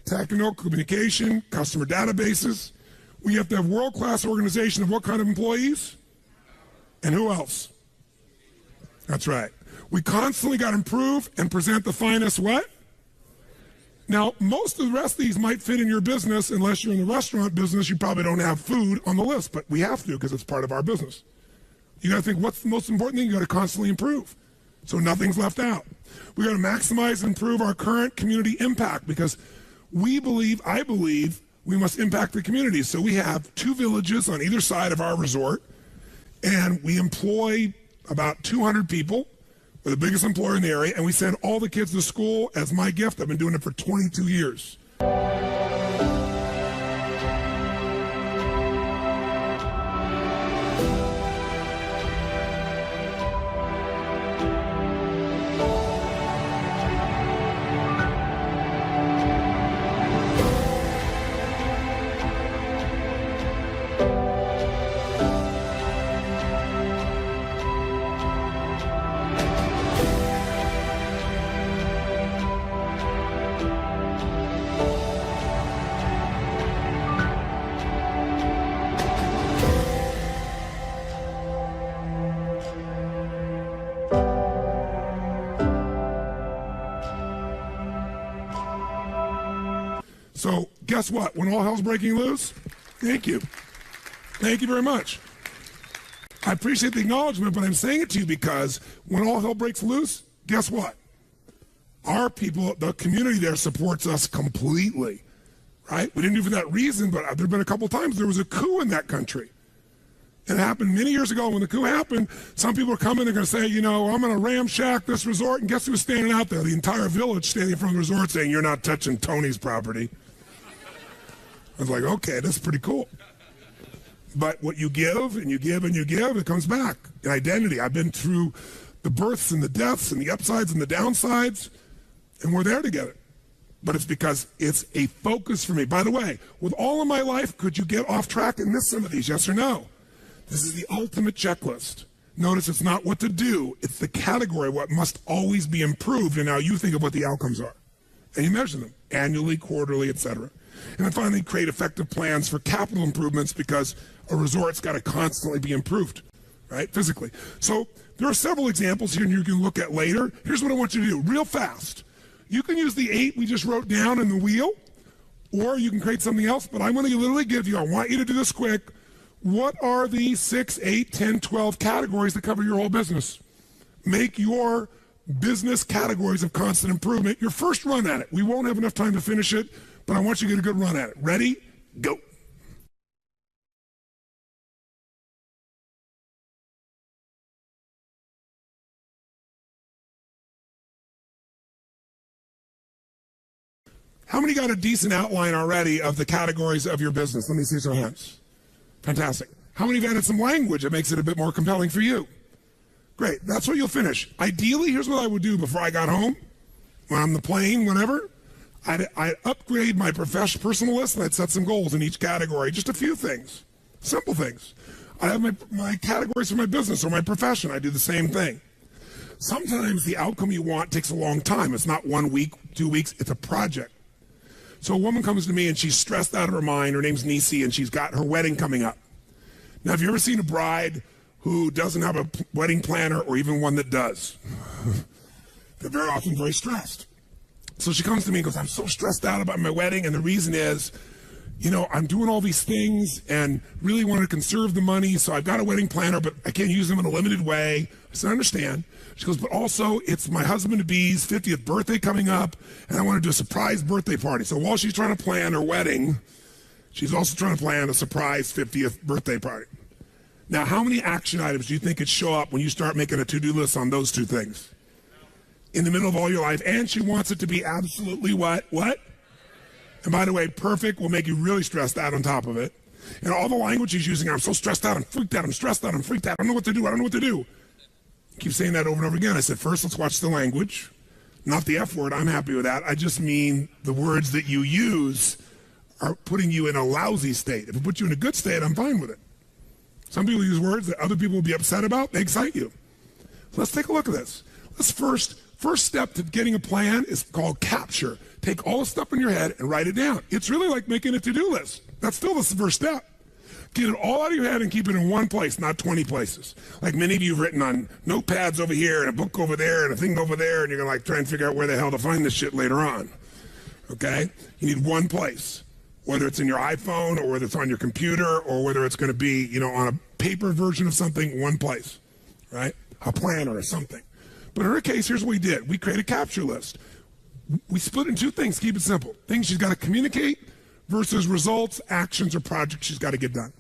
Technical communication, customer databases. We have to have world-class organization of what kind of employees? And who else? That's right. We constantly got to improve and present the finest what? Now, most of the rest of these might fit in your business. Unless you're in the restaurant business, you probably don't have food on the list, but we have to because it's part of our business. You got to think, what's the most important thing? You got to constantly improve, so nothing's left out. We got to maximize and improve our current community impact because I believe we must impact the community. So we have 2 villages on either side of our resort, and we employ about 200 people. We're the biggest employer in the area, and we send all the kids to school as my gift. I've been doing it for 22 years. So guess what? When all hell's breaking loose, thank you. Thank you very much. I appreciate the acknowledgement, but I'm saying it to you because when all hell breaks loose, guess what? Our people, the community there supports us completely, right? We didn't do it for that reason, but there have been a couple times there was a coup in that country. It happened many years ago. When the coup happened, some people are coming, they're going to say, I'm going to ramshack this resort. And guess who was standing out there? The entire village standing in front of the resort saying, you're not touching Tony's property. I was like, okay, that's pretty cool. But what you give and you give and you give, it comes back. An identity. I've been through the births and the deaths and the upsides and the downsides, and we're there together. But it's because it's a focus for me. By the way, with all of my life, could you get off track and miss some of these, yes or no? This is the ultimate checklist. Notice it's not what to do, it's the category, what must always be improved, and now you think of what the outcomes are. And you measure them, annually, quarterly, etc. And then finally, create effective plans for capital improvements because a resort's got to constantly be improved, right, physically. So there are several examples here and you can look at later. Here's what I want you to do, real fast. You can use the 8 we just wrote down in the wheel, or you can create something else, but I'm going to literally give you, I want you to do this quick, what are the 6, 8, 10, 12 categories that cover your whole business? Make your business categories of constant improvement your first run at it. We won't have enough time to finish it, but I want you to get a good run at it. Ready? Go. How many got a decent outline already of the categories of your business? Let me see some hands. Fantastic. How many have added some language that makes it a bit more compelling for you? Great. That's what you'll finish. Ideally, here's what I would do before I got home, when I'm on the plane, whenever. I'd upgrade my personal list and I'd set some goals in each category. Just a few things. Simple things. I have my categories for my business or my profession. I do the same thing. Sometimes the outcome you want takes a long time. It's not 1 week, 2 weeks. It's a project. So a woman comes to me and she's stressed out of her mind. Her name's Nisi and she's got her wedding coming up. Now, have you ever seen a bride who doesn't have a wedding planner or even one that does? They're very often very stressed. So she comes to me and goes, I'm so stressed out about my wedding, and the reason is, I'm doing all these things and really want to conserve the money, so I've got a wedding planner, but I can't use them in a limited way. I said, I understand. She goes, but also it's my husband-to-be's 50th birthday coming up, and I want to do a surprise birthday party. So while she's trying to plan her wedding, she's also trying to plan a surprise 50th birthday party. Now, how many action items do you think could show up when you start making a to-do list on those two things? In the middle of all your life, and she wants it to be absolutely what? What? And by the way, perfect will make you really stressed out on top of it. And all the language she's using, I'm so stressed out, I'm freaked out, I'm stressed out, I'm freaked out, I don't know what to do, I don't know what to do. Keep saying that over and over again. I said, first, let's watch the language. Not the F word, I'm happy with that. I just mean the words that you use are putting you in a lousy state. If it puts you in a good state, I'm fine with it. Some people use words that other people will be upset about, they excite you. So let's take a look at this. Let's first step to getting a plan is called capture. Take all the stuff in your head and write it down. It's really like making a to-do list. That's still the first step. Get it all out of your head and keep it in one place, not 20 places. Like many of you have written on notepads over here and a book over there and a thing over there, and you're gonna like try and figure out where the hell to find this shit later on. Okay? You need one place, whether it's in your iPhone or whether it's on your computer or whether it's gonna be, on a paper version of something, one place, right? A planner or something. But in her case, here's what we did. We created a capture list. We split it in two things, keep it simple. Things she's got to communicate versus results, actions, or projects she's got to get done.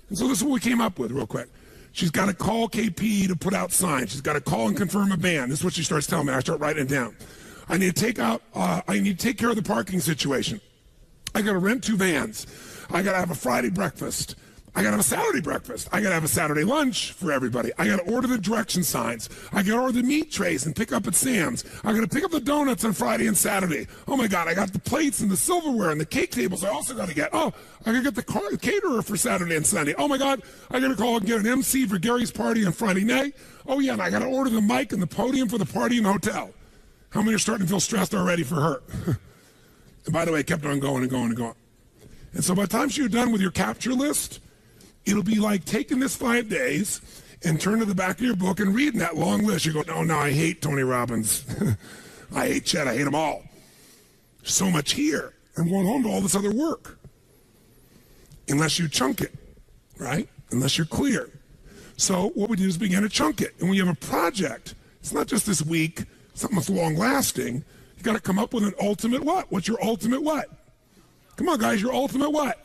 And so this is what we came up with real quick. She's got to call KP to put out signs. She's got to call and confirm a band. This is what she starts telling me. I start writing it down. I need to take care of the parking situation. I got to rent 2 vans. I got to have a Friday breakfast. I got to have a Saturday breakfast. I got to have a Saturday lunch for everybody. I got to order the direction signs. I got to order the meat trays and pick up at Sam's. I got to pick up the donuts on Friday and Saturday. Oh my God, I got the plates and the silverware and the cake tables I also got to get. Oh, I got to get the caterer for Saturday and Sunday. Oh my God, I got to call and get an MC for Gary's party on Friday night. Oh yeah, and I got to order the mic and the podium for the party in the hotel. How many are starting to feel stressed already for her? And by the way, it kept on going and going and going. And so by the time you're done with your capture list, it'll be like taking this 5 days and turn to the back of your book and reading that long list. You go, no, I hate Tony Robbins. I hate Chet. I hate them all. So much here. I'm going home to all this other work. Unless you chunk it, right? Unless you're clear. So what we do is begin to chunk it. And when you have a project, it's not just this week, something that's long lasting. You got to come up with an ultimate what? What's your ultimate what? Come on, guys, your ultimate what?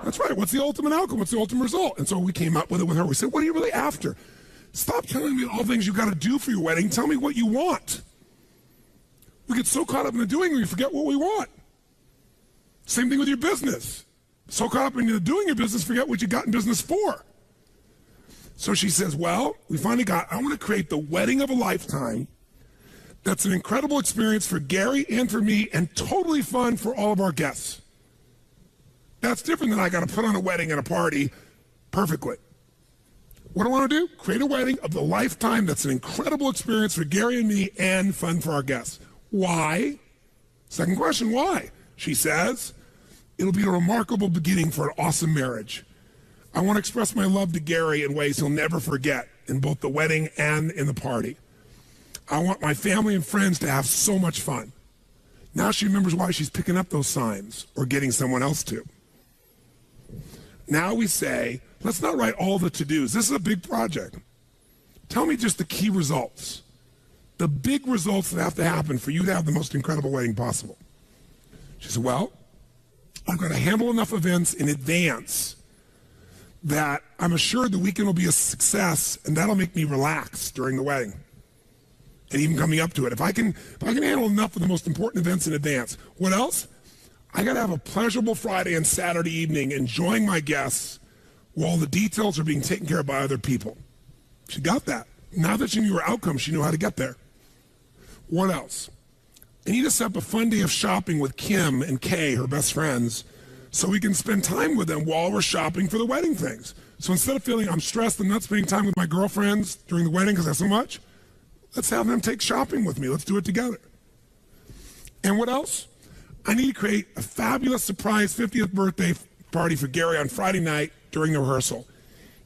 That's right. What's the ultimate outcome? What's the ultimate result? And so we came up with it with her. We said, what are you really after? Stop telling me all the things you got to do for your wedding. Tell me what you want. We get so caught up in the doing, we forget what we want. Same thing with your business. So caught up in the doing your business, forget what you got in business for. So she says, well, we finally I want to create the wedding of a lifetime. That's an incredible experience for Gary and for me and totally fun for all of our guests. That's different than I got to put on a wedding and a party perfectly. What do I want to do? Create a wedding of the lifetime that's an incredible experience for Gary and me and fun for our guests. Why? Second question, why? She says, it'll be a remarkable beginning for an awesome marriage. I want to express my love to Gary in ways he'll never forget in both the wedding and in the party. I want my family and friends to have so much fun. Now she remembers why she's picking up those signs or getting someone else to. Now we say, let's not write all the to-dos. This is a big project. Tell me just the key results. The big results that have to happen for you to have the most incredible wedding possible. She said, well, I've got to handle enough events in advance that I'm assured the weekend will be a success, and that'll make me relax during the wedding and even coming up to it. If I can handle enough of the most important events in advance. What else? I got to have a pleasurable Friday and Saturday evening enjoying my guests while the details are being taken care of by other people. She got that. Now that she knew her outcome, she knew how to get there. What else? I need to set up a fun day of shopping with Kim and Kay, her best friends, so we can spend time with them while we're shopping for the wedding things. So instead of feeling I'm stressed and not spending time with my girlfriends during the wedding because I have so much, let's have them take shopping with me. Let's do it together. And what else? I need to create a fabulous surprise 50th birthday party for Gary on Friday night during the rehearsal.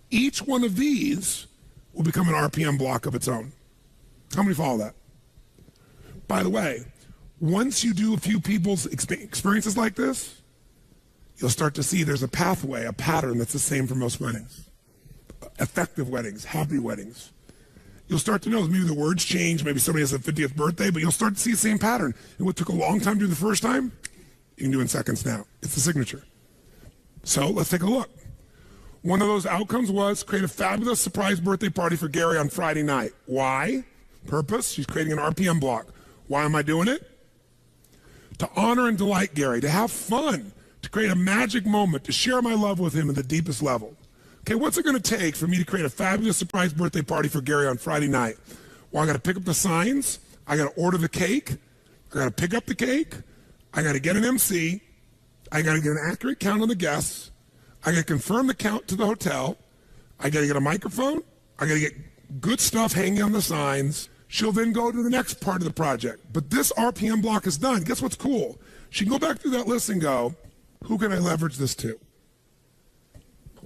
Each one of these will become an RPM block of its own. How many follow that? By the way, once you do a few people's experiences like this, you'll start to see there's a pathway, a pattern that's the same for most weddings. Effective weddings, happy weddings. You'll start to know maybe the words change, maybe somebody has a 50th birthday, but you'll start to see the same pattern. And what took a long time to do the first time, you can do in seconds now. It's the signature. So let's take a look. One of those outcomes was create a fabulous surprise birthday party for Gary on Friday night. Why? Purpose, she's creating an RPM block. Why am I doing it? To honor and delight Gary, to have fun, to create a magic moment, to share my love with him at the deepest level. Okay, what's it going to take for me to create a fabulous surprise birthday party for Gary on Friday night? Well, I got to pick up the signs. I got to order the cake. I got to pick up the cake. I got to get an MC. I got to get an accurate count on the guests. I got to confirm the count to the hotel. I got to get a microphone. I got to get good stuff hanging on the signs. She'll then go to the next part of the project. But this RPM block is done. Guess what's cool? She can go back through that list and go, who can I leverage this to?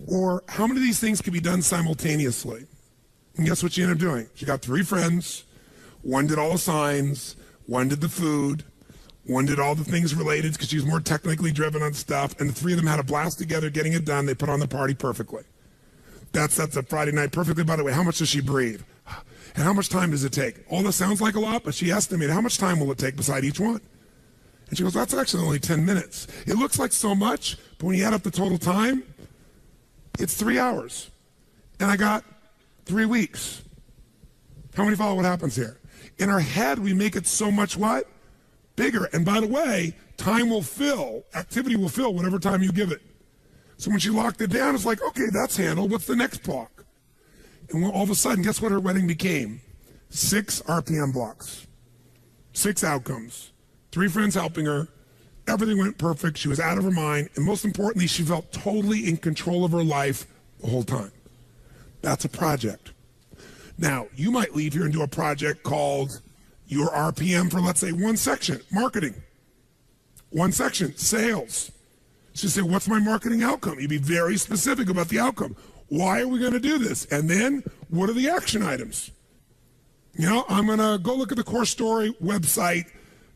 Or how many of these things can be done simultaneously? And guess what she ended up doing? She got 3 friends. One did all the signs. One did the food. One did all the things related because she was more technically driven on stuff. And the 3 of them had a blast together getting it done. They put on the party perfectly. That sets up Friday night perfectly. By the way, how much does she breathe? And how much time does it take? All this sounds like a lot, but she estimated how much time will it take beside each one? And she goes, that's actually only 10 minutes. It looks like so much, but when you add up the total time, it's 3 hours. And I got 3 weeks. How many follow what happens here? In our head, we make it so much what? Bigger. And by the way, time will fill, activity will fill whatever time you give it. So when she locked it down, it's like, okay, that's handled. What's the next block? And all of a sudden, guess what her wedding became? 6 RPM blocks, 6 outcomes, 3 friends helping her. Everything went perfect. She was out of her mind. And most importantly, she felt totally in control of her life the whole time. That's a project. Now, you might leave here and do a project called your RPM for, let's say, one section, marketing. One section, sales. So you say, what's my marketing outcome? You'd be very specific about the outcome. Why are we going to do this? And then, what are the action items? You know, I'm going to go look at the Core Story website,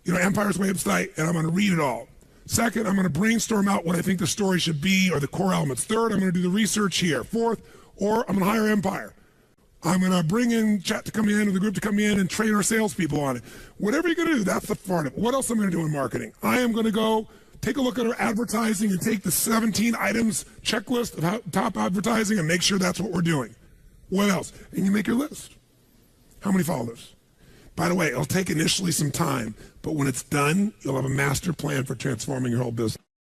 Empire's website, and I'm going to read it all. Second, I'm going to brainstorm out what I think the story should be or the core elements. Third, I'm going to do the research here. Fourth, or I'm going to hire Empire. I'm going to bring in Chat to come in or the group to come in and train our salespeople on it. Whatever you're going to do, that's the part of it. What else am I going to do in marketing? I am going to go take a look at our advertising and take the 17 items checklist of top advertising and make sure that's what we're doing. What else? And you make your list. How many followers? By the way, it'll take initially some time, but when it's done, you'll have a master plan for transforming your whole business.